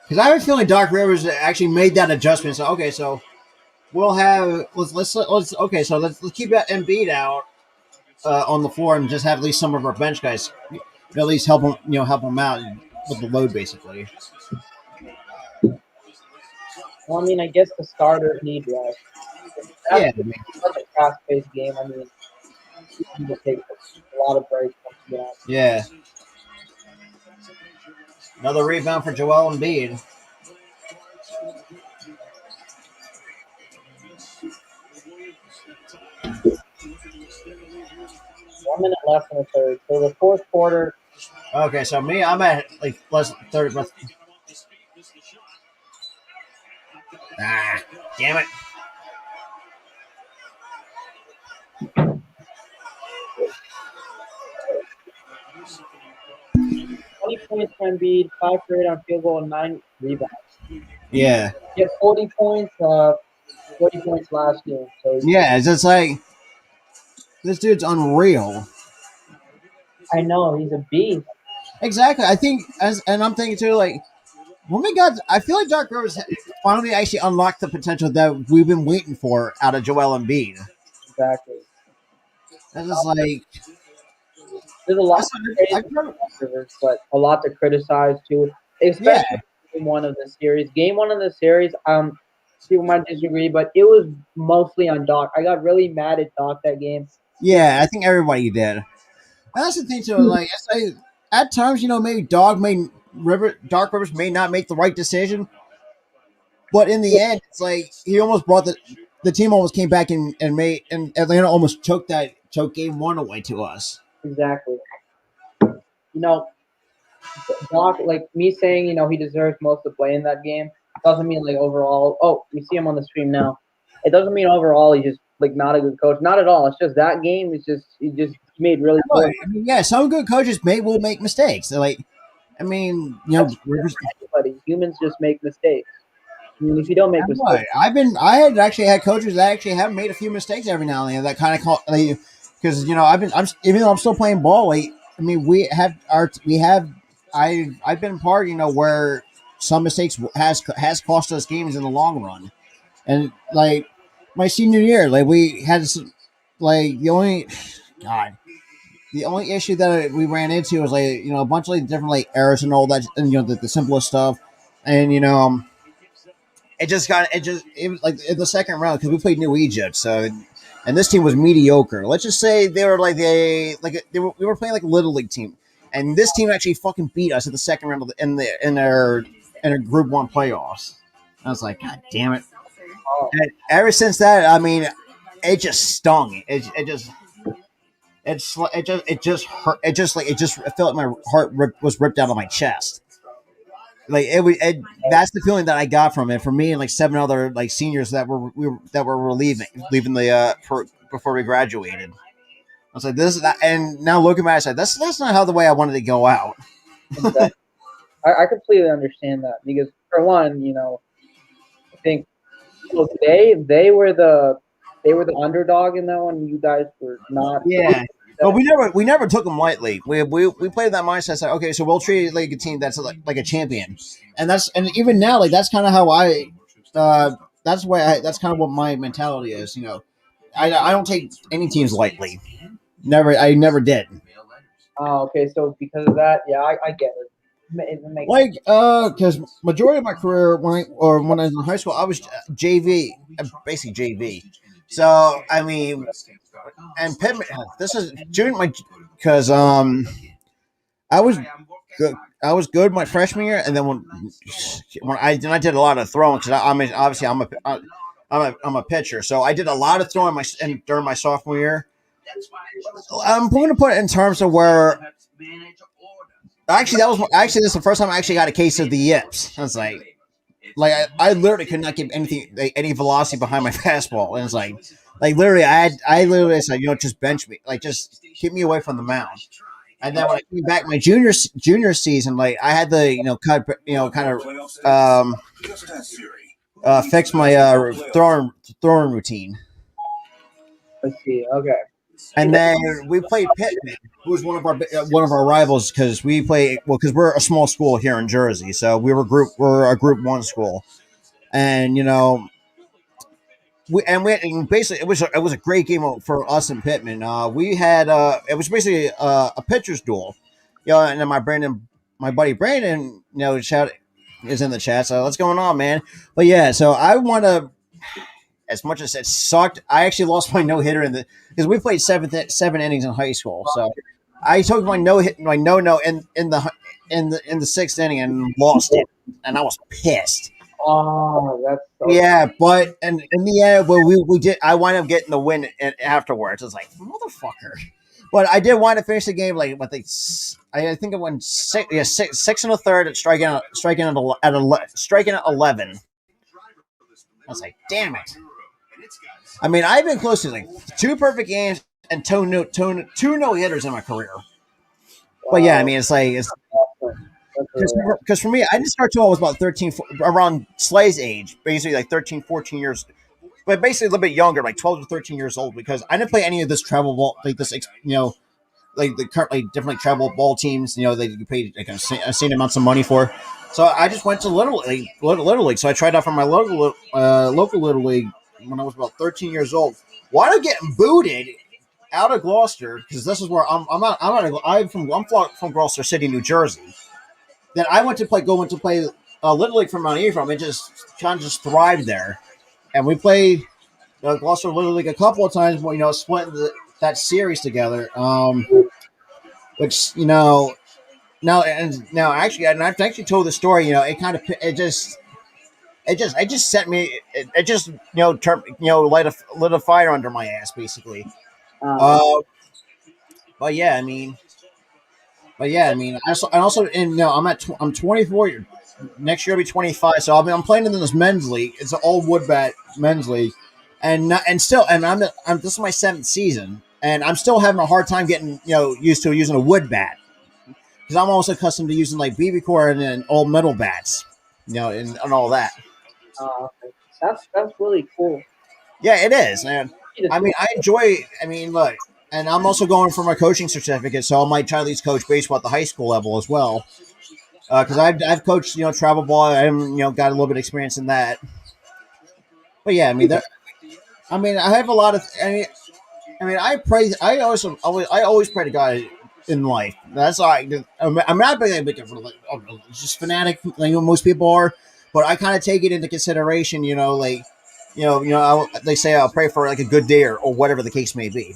because I have a feeling Doc Rivers actually made that adjustment. So okay, so we'll have let's okay, so let's keep that Embiid out on the floor and just have at least some of our bench guys at least help them out with the load, basically. Well, I mean, I guess the starters need rest. Yeah, That's such a fast-paced game. I mean, people take lot of breaks once again. Yeah. Another rebound for Joel Embiid. One minute left in the third. So the fourth quarter, Okay, so me, I'm at like plus 30. Ah, damn it. 20 points for Embiid, 5 for 8 on field goal, and 9 rebounds. Yeah. He had 40 points, 40 points last game. So Yeah, it's just like this dude's unreal. I know he's a beast. Exactly. I think and I'm thinking too, like when we got, I feel like Dark Rivers finally actually unlocked the potential that we've been waiting for out of Joel Embiid. Exactly. That's just like There's a I, lot to praise I, about Rivers, but a lot to criticize too, yeah, especially game one of the series. Game one of the series, people might disagree, but it was mostly on Doc. I got really mad at Doc that game. yeah. I think everybody did. And that's the thing too. Like I say, at times, maybe Dark Rivers may not make the right decision, but in the end, it's like he almost brought the team almost came back and made and Atlanta almost choked game one away to us. Exactly. You know, Doc, like me saying, he deserves most of the play in that game doesn't mean like overall. Oh, we see him on the stream now. It doesn't mean overall he's just like not a good coach. Not at all. It's just that game is just he made really poor. I mean, yeah, some good coaches will make mistakes. They're like, I mean, That's Rivers. anybody. Humans just make mistakes. I mean, if you don't make mistakes, What I had actually had coaches that actually have made a few mistakes every now and then that kind of call because I'm even though I'm still playing ball. Like, I mean, I've been part where some mistakes has cost us games in the long run, and like my senior year, like we had like God the only issue that we ran into was like a bunch of like different like errors and all that, and the simplest stuff, and it was like in the second round because we played New Egypt, so and this team was mediocre. Let's just say they were we were playing like a little league team, and this team actually fucking beat us in the second round in their Group One playoffs. I was like, God damn it! And ever since that, I mean, it just stung. It just hurt. It felt like my heart was ripped out of my chest. Like that's the feeling that I got from it. For me and like seven other like seniors that were leaving the before we graduated. I was like, this is not, and now looking back, I said that's not how the way I wanted to go out. exactly. I completely understand that because for one, I think they were the underdog in that one. You guys were not. Yeah. But we never took them lightly. We played that mindset. Like, okay, so we'll treat it like a team that's like a champion, and even now like that's kind of how that's kind of what my mentality is. I don't take any teams lightly. I never did. Oh, okay. So because of that, yeah, I get it. It makes Like, because majority of my career when I was in high school, I was JV, basically JV. So I mean, and Pittman. This is June my because I was good. I was good my freshman year, and then when I did a lot of throwing because I mean obviously I'm a pitcher, so I did a lot of throwing during my sophomore year. I'm going to put it in terms of where this is the first time I actually got a case of the yips. I was like I literally could not get anything like, any velocity behind my fastball, and it's like literally I literally said just bench me, like just keep me away from the mound. And then when I came back my junior season, like I had to cut kind of fix my throwing routine. Let's see. Okay. And then we played Pittman, who was one of our rivals because because we're a small school here in Jersey, so we're a Group One school, and and basically it was a great game for us in Pittman. We had it was basically a pitcher's duel, and then my buddy Brandon, shout is in the chat. So what's going on, man? But yeah, so I want to. as much as it sucked, I actually lost my no hitter in the because we played seven innings in high school. So I took my no hit, my no in the sixth inning and lost it, and I was pissed. Oh, that's so. Yeah, but and in the end, well, we did. I wound up getting the win afterwards. It's like motherfucker, but I did wind up finish the game like what they. I think it went six and a third at striking at 11. I was like, damn it. I mean, I've been close to like two perfect games and two no hitters in my career. But yeah, I mean, it's like it's That's really awesome. because for me, I didn't start till I was about 13, around Slay's age, basically like 13, 14 years, but basically a little bit younger, like 12 to 13 years old, because I didn't play any of this travel ball, like this, like the currently different travel ball teams, that you paid like insane amounts of money for. So I just went to little league. So I tried out for my local little league when I was about 13 years old. Wound up getting booted out of Gloucester because this is where I'm from Gloucester City, New Jersey. Then I went to play Little League from Mount Ephraim and just kind of just thrived there. And we played Gloucester Little League a couple of times, splitting that series together. Which now actually, and I've actually told the story. It just set me. It just lit a fire under my ass basically. Uh, Uh, but yeah, I mean, I'm 24. Next year I'll be 25. So I'm playing in this men's league. It's an old wood bat men's league, and this is my seventh season, and I'm still having a hard time getting used to using a wood bat because I'm also accustomed to using like BB core and old metal bats, and all that. okay. That's really cool. Yeah, it is, man. You I mean, I enjoy. I mean, look, and I'm also going for my coaching certificate, so I might try to at least coach baseball at the high school level as well. Because I've coached travel ball. I'm got a little bit of experience in that. But yeah, I mean, I have a lot of. I pray. I always pray to God in life. That's all right. I'm not big for like just fanatic like most people are, but I kind of take it into consideration. They say I'll pray for like a good day or whatever the case may be.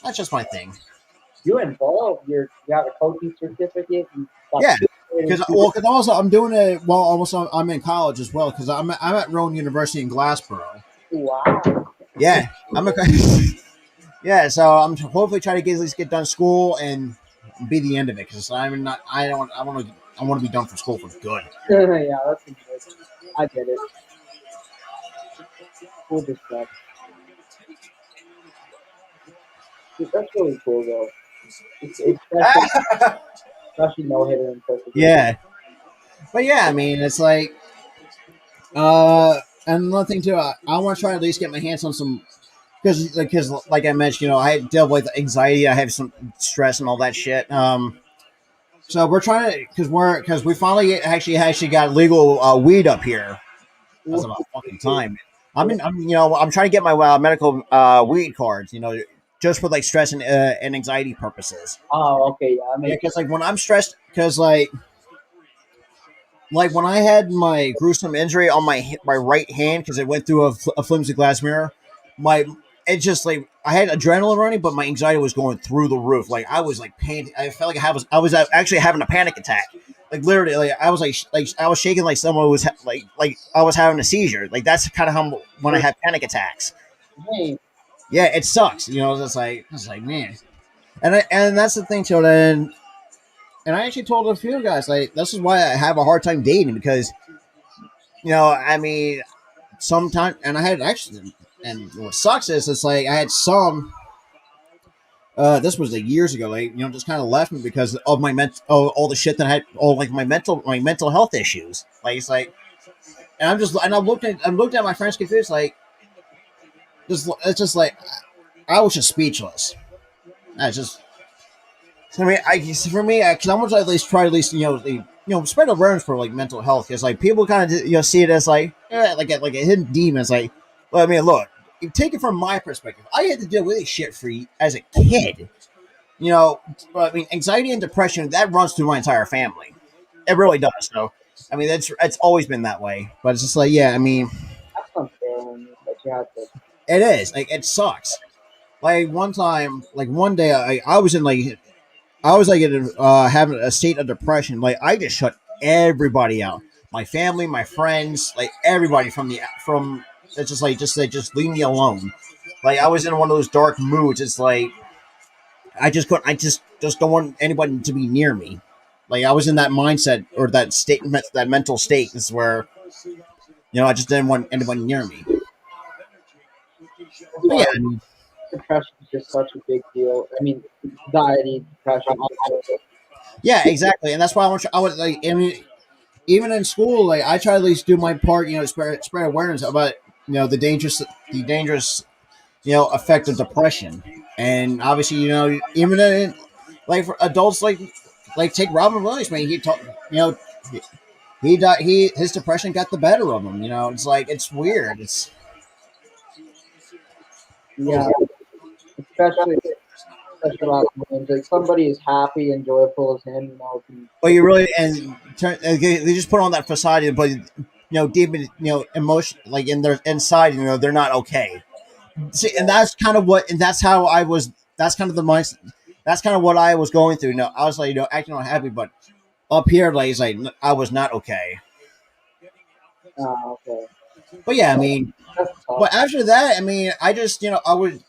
That's just my thing. you involved. You have a coaching certificate. You Yeah, participated in because also I'm doing it. Well, also I'm in college as well because I'm at Rowan University in Glassboro. wow. Yeah, I'm a yeah. So I'm hopefully trying to at least get done school and be the end of it because I'm not. I don't. I want to be done from school for good. Yeah, that's good. I get it. Full respect. Dude, that's really cool though. Especially no hitter in perfect game. Yeah, but yeah, I mean, it's like, and another thing too, I want to try to at least get my hands on some because like I mentioned, I deal with anxiety, I have some stress and all that shit. So we're trying to because we finally actually got legal weed up here. That's about fucking time. I'm trying to get my medical weed cards. Just for like stress and anxiety purposes. Oh, okay, yeah, I Yeah, mean, because like when I'm stressed, because like when I had my gruesome injury on my right hand because it went through a flimsy glass mirror, my it just like I had adrenaline running, but my anxiety was going through the roof. Like I was like pain. I felt like I was actually having a panic attack. Like literally, like I was like I was shaking like someone was like I was having a seizure. Like that's kind of how when I have panic attacks. hey, Yeah, it sucks. It's like man, and that's the thing, too. And I actually told a few guys like this is why I have a hard time dating because I mean sometimes and I had actually and what sucks is it's like I had some this was like years ago like just kind of left me because of my all the shit that I had all like my mental health issues like it's like and I'm looking at my friends confused like it's just like I was just speechless. I just I mean, for me, because I'm gonna at least try to at least spread awareness for like mental health because like people kind of see it as like like a hidden demon. It's like, well, I mean, look, you take it from my perspective. I had to deal with this shit as a kid. I mean, anxiety and depression that runs through my entire family. It really does. So, I mean, it's always been that way. But it's just like, yeah, I mean, that's unfair. Yeah, it's It is like it sucks. Like one time, like one day, I was in like I was like in, having a state of depression. Like I just shut everybody out, my family, my friends, like everybody from. It's just like just leave me alone. Like I was in one of those dark moods. It's like I just couldn't. I just don't want anybody to be near me. Like I was in that mindset or that state, that mental state. Is where I just didn't want anybody near me. that's But yeah, why depression is just such a big deal. I mean, anxiety, depression, also. yeah, exactly, and that's why I was like, I mean, even in school, like I try to at least do my part, spread awareness about the dangerous, effect of depression, and obviously, even like for adults, like take Robin Williams, man, he talked, he died, his depression got the better of him. It's like it's weird. It's Yeah, especially especially about games. Like somebody as happy and joyful as him, can but you really and they just put on that facade, but deep in, emotion, like in their inside, they're not okay. See, and that's kind of what, and that's how I was. That's kind of the mindset. That's kind of what I was going through. I was like, acting all happy, but up here, like, it's like I was not okay. okay. But yeah, I mean, That's tough. but after that, I mean, I just, I was,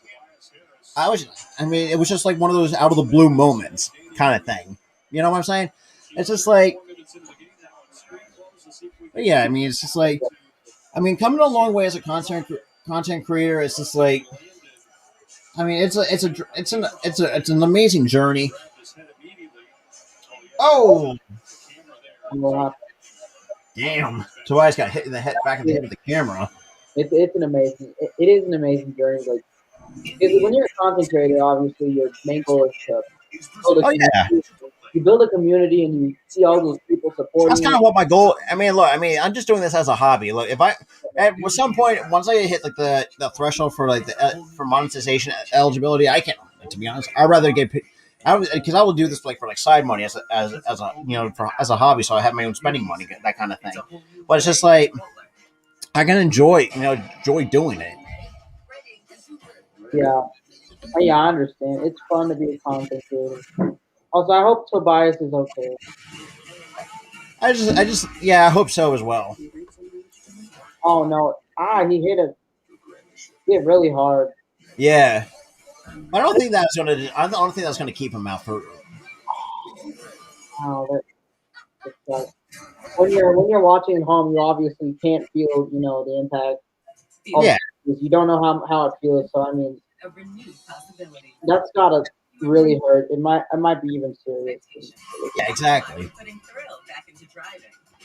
I mean, it was just like one of those out of the blue moments kind of thing. You know what I'm saying? It's just like, but yeah, I mean, it's just like, I mean, coming a long way as a content creator. It's just like, I mean, it's an amazing journey. Oh, Well, damn! Tobias got hit in the head, back in the yeah, head with the camera. it's an amazing. It is an amazing journey. Like because when you're a content creator, obviously your main goal is to build a Oh yeah, community. You build a community and you see all those people that's supporting kind you. of what my goal. I mean, look, I mean, I'm just doing this as a hobby. Look, if I at some point once I hit like the threshold for like the for monetization eligibility, I can't. To be honest, I'd rather get. Because I will do this like for like side money as a as a hobby, so I have my own spending money, that kind of thing. But it's just like I can enjoy doing it. Yeah, yeah, I understand. It's fun to be a content creator. Also, I hope Tobias is okay. Yeah, I hope so as well. Oh no, he hit really hard. Yeah, but I don't think that's gonna. I don't think that's gonna keep him out for. Wow, that sucks. When you're watching at home, you obviously can't feel the impact of Yeah, this. You don't know how it feels. So I mean, that's gotta really hurt. It might be even serious. yeah, exactly.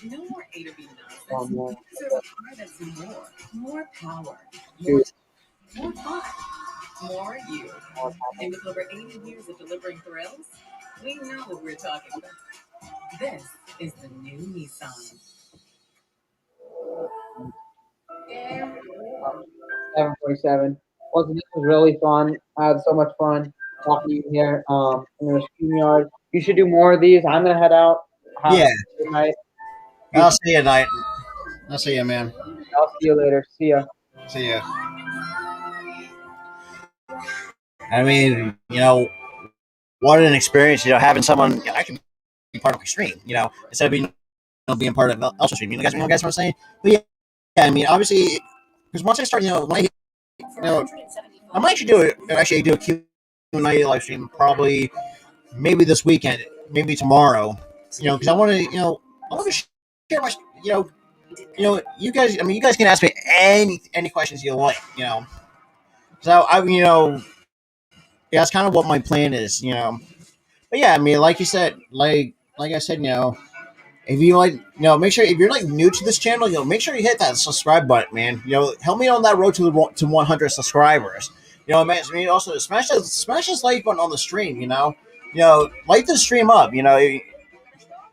No more A to B nonsense. Man, You deserve a car that's more power, more, dude, more fun, more you. And with over 80 years of delivering thrills, we know what we're talking about. This is the new Nissan. 747. Well, this was really fun. I had so much fun talking to you here. In the StreamYard. You should do more of these. I'm gonna head out. Have Yeah, a good night. I'll see you tonight. I'll see you, man. I'll see you later. See ya. See ya. I mean, what an experience. Having someone actually be part of my stream. Instead of being part of Elsa stream. You guys what I'm saying? But yeah, I mean, obviously, because once I start, when I might actually do a Q&A live stream probably maybe this weekend, maybe tomorrow. Because I want to, I want to share my, you guys. I mean, you guys can ask me any questions you like. So yeah, that's kind of what my plan is. But yeah, I mean, like you said, like I said, if you like, make sure if you're like new to this channel, make sure you hit that subscribe button, man. Help me on that road to 100 subscribers. Man, I mean, also smash this like button on the stream. Light the stream up.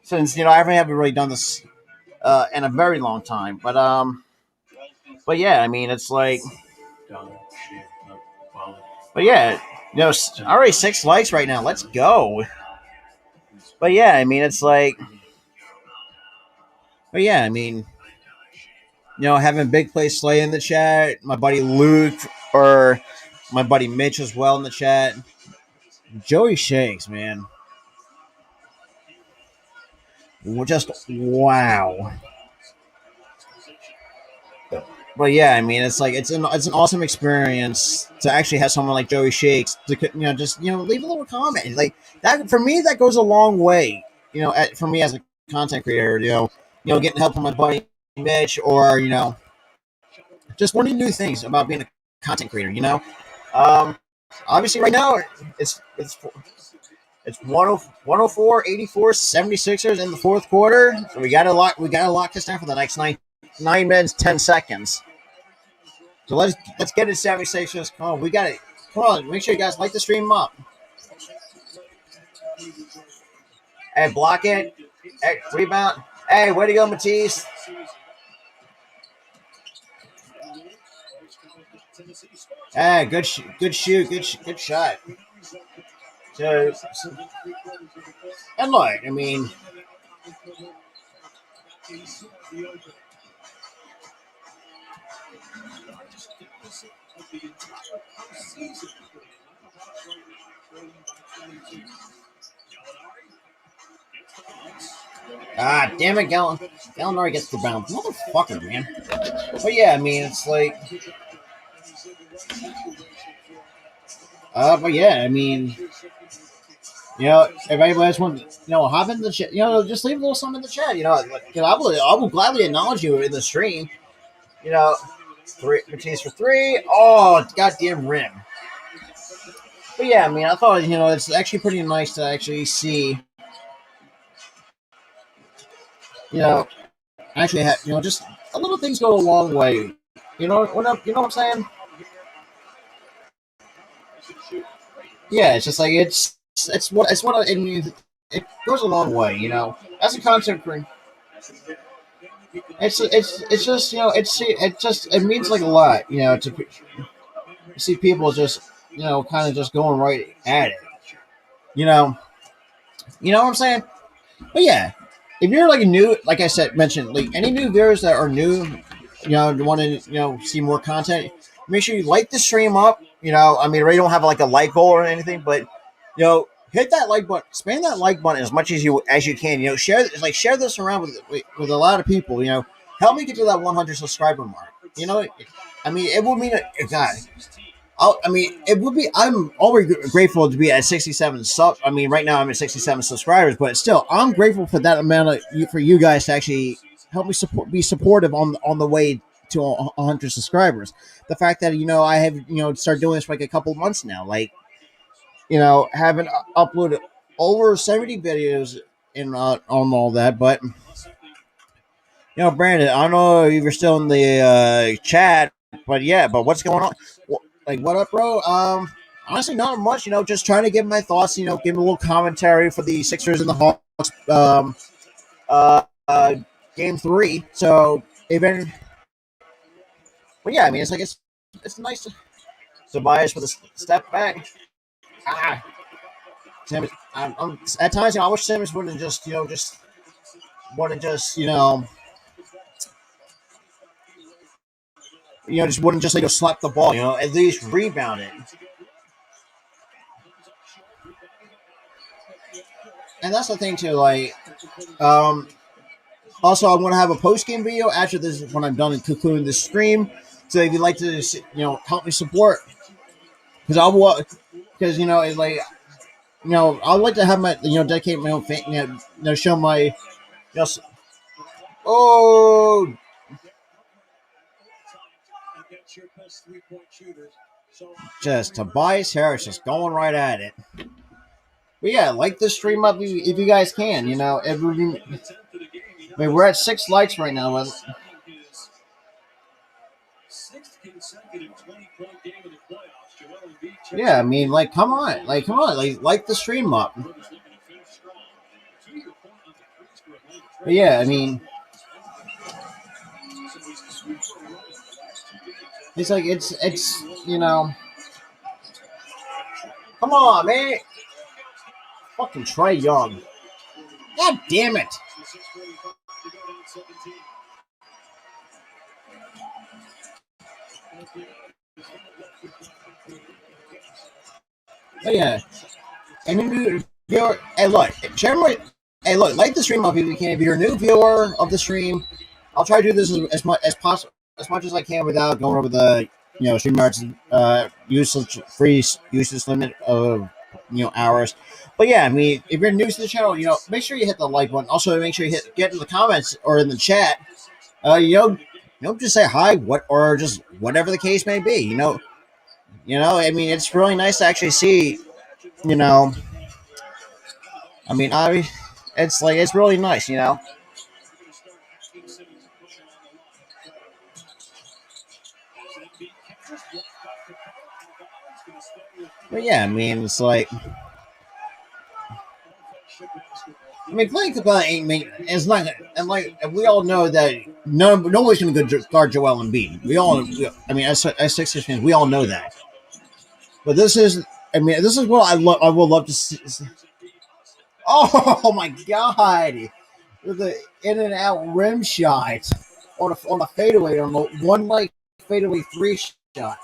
Since I haven't really done this in a very long time, but yeah, I mean, it's like, but yeah, already 6 likes right now. Let's go. But yeah, I mean, it's like, but yeah, I mean, having Big Play Slay in the chat, my buddy Luke, or my buddy Mitch as well in the chat. Joey Shakes, man. Just wow. But yeah, I mean, it's like it's an awesome experience to actually have someone like Joey Shakes to just leave a little comment like that. For me, that goes a long way. For me as a content creator, getting help from my buddy Mitch, or just learning new things about being a content creator. Um, obviously right now it's 104, 84, 76ers in the fourth quarter. So we got to lock this down for the next 9 minutes 10 seconds. So let's get it 76ers. Come on, we got it. Come on, make sure you guys like the stream up. Hey, block it. Hey, rebound. Hey, way to go, Matisse. Hey, good shoot, good shot. So, and look, I mean, damn it, Gallinari gets the bounce. Motherfucker, man. But yeah, I mean, it's like, but yeah, I mean, if anybody else wants, hop in the chat, just leave a little something in the chat, I will gladly acknowledge you in the stream, Matisse for three. Oh, goddamn rim. But yeah, I mean, I thought, it's actually pretty nice to actually see, actually have, just a little things go a long way. You know what I'm saying? Yeah, it's just like it's what it goes a long way. As a content creator, it's just it means like a lot. To see people just kind of just going right at it. You know, you know what I'm saying? But yeah, if you're like new, like I said, mentioned, like any new viewers that are new, want to see more content, make sure you like the stream up. I mean, we don't have like a like goal or anything, but hit that like button, spam that like button as much as you can. Share this around with a lot of people. Help me get to that 100 subscriber mark. I mean, it will mean God. I mean, it would be. I'm always grateful to be at 67 sub. I mean, right now I'm at 67 subscribers, but still, I'm grateful for that amount of for you guys to actually help me be supportive on the way to 100 subscribers. The fact that I have started doing this for like a couple of months now, like haven't uploaded over 70 videos in on all that, but Brandon, I don't know if you're still in the chat, but yeah, but what's going on? Like, what up, bro? Honestly, not much. Just trying to give my thoughts. Give a little commentary for the Sixers and the Hawks. Uh, uh Game 3. So even, but yeah, I mean, it's nice to Tobias with a step back. Simmons, I'm at times, I wish Simmons wouldn't just wouldn't just just wouldn't just slap the ball. At least rebound it. And that's the thing too. Like, also, I'm going to have a post game video after this when I'm done and concluding this stream. So if you'd like to, help me support, because I will, because like I'd like to have my dedicate my own fan, show my oh just Tobias Harris just going right at it. But yeah, like this stream up if you guys can. I mean, we're at 6 likes right now. Yeah, I mean, like, come on, like the stream up. But yeah, I mean, it's like it's come on, man, fucking Trey Young. God damn it. But yeah, and new viewer, hey look, share my, hey look, like the stream up if you can. If you're a new viewer of the stream, I'll try to do this as much as possible, as much as I can without going over the StreamYard's useless free useless limit of hours. But yeah, I mean, if you're new to the channel, make sure you hit the like button. Also, make sure you get in the comments or in the chat. Just say hi, or just whatever the case may be. I mean, it's really nice to actually see. You know, I mean, it's really nice. But yeah, I mean, it's like, I mean, playing Capella ain't make it's not, and like we all know that nobody's going to guard Joel Embiid. I mean, as Sixers fans, we all know that. But this is what I would love to see. Oh my god! With the in and out rim shot on a fadeaway, on the one like fadeaway three shot.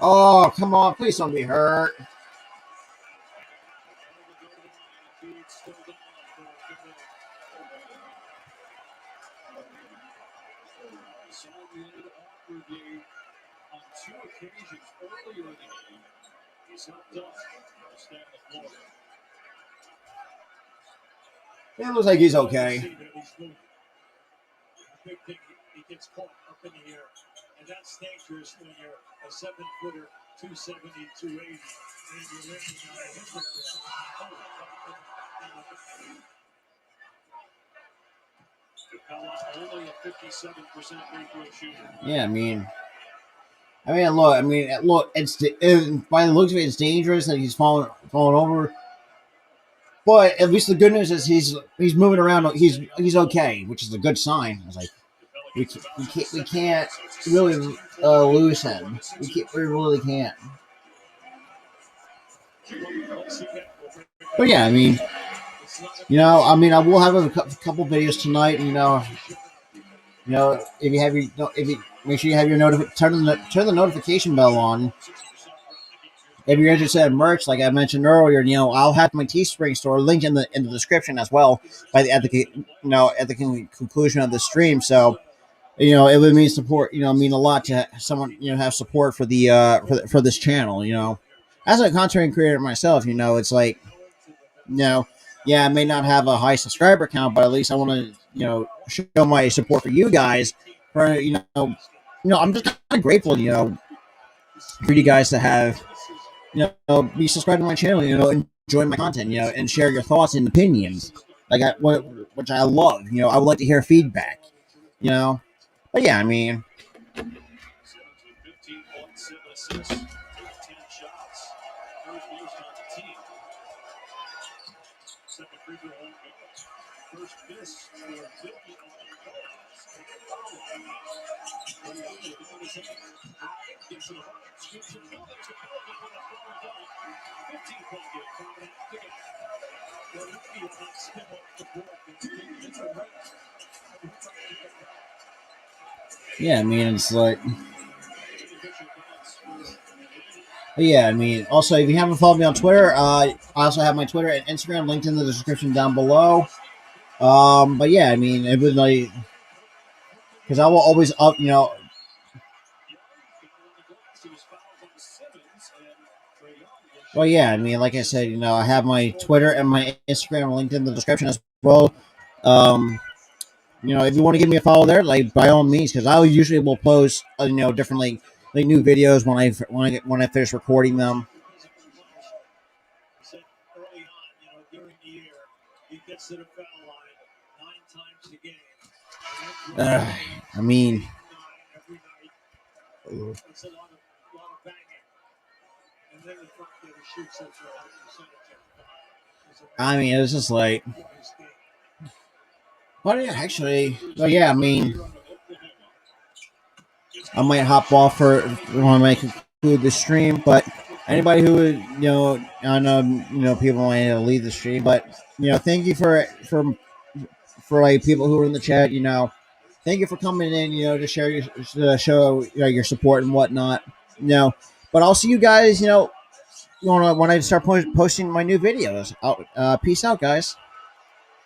Oh, come on, please don't be hurt. It looks like he's okay. Yeah, look. By the looks of it, it's dangerous that he's falling over. But at least the good news is he's moving around. He's okay, which is a good sign. I was like, we can't really lose him. We really can't. But yeah, I mean, I will have a couple videos tonight. If you make sure you have your turn the notification bell on. If you're interested in merch, like I mentioned earlier, I'll have my Teespring store link in the description as well at the conclusion of the stream. So it would mean support. Mean a lot to someone have support for the for this channel. As a content creator myself, it's like yeah, I may not have a high subscriber count, but at least I want to show my support for you guys. For I'm just kind of grateful for you guys to have be subscribed to my channel, enjoy my content, and share your thoughts and opinions, which I love. I would like to hear feedback, but yeah, I mean, yeah, I mean, it's like, yeah, I mean, also, if you haven't followed me on Twitter, I also have my Twitter and Instagram linked in the description down below. But yeah, I mean, it was like, because I will always well, yeah, I mean, like I said, I have my Twitter and my Instagram linked in the description as well. Um, if you want to give me a follow there, like by all means, because I usually will post, different like new videos when I finish recording them. I mean, it's just like, but yeah, actually, well, yeah, I mean, I might hop off when I conclude the stream, but anybody who would, I know, people might leave the stream, but thank you for like people who are in the chat, thank you for coming in, to share to show your support and whatnot. But I'll see you guys, when I start posting my new videos. Peace out, guys.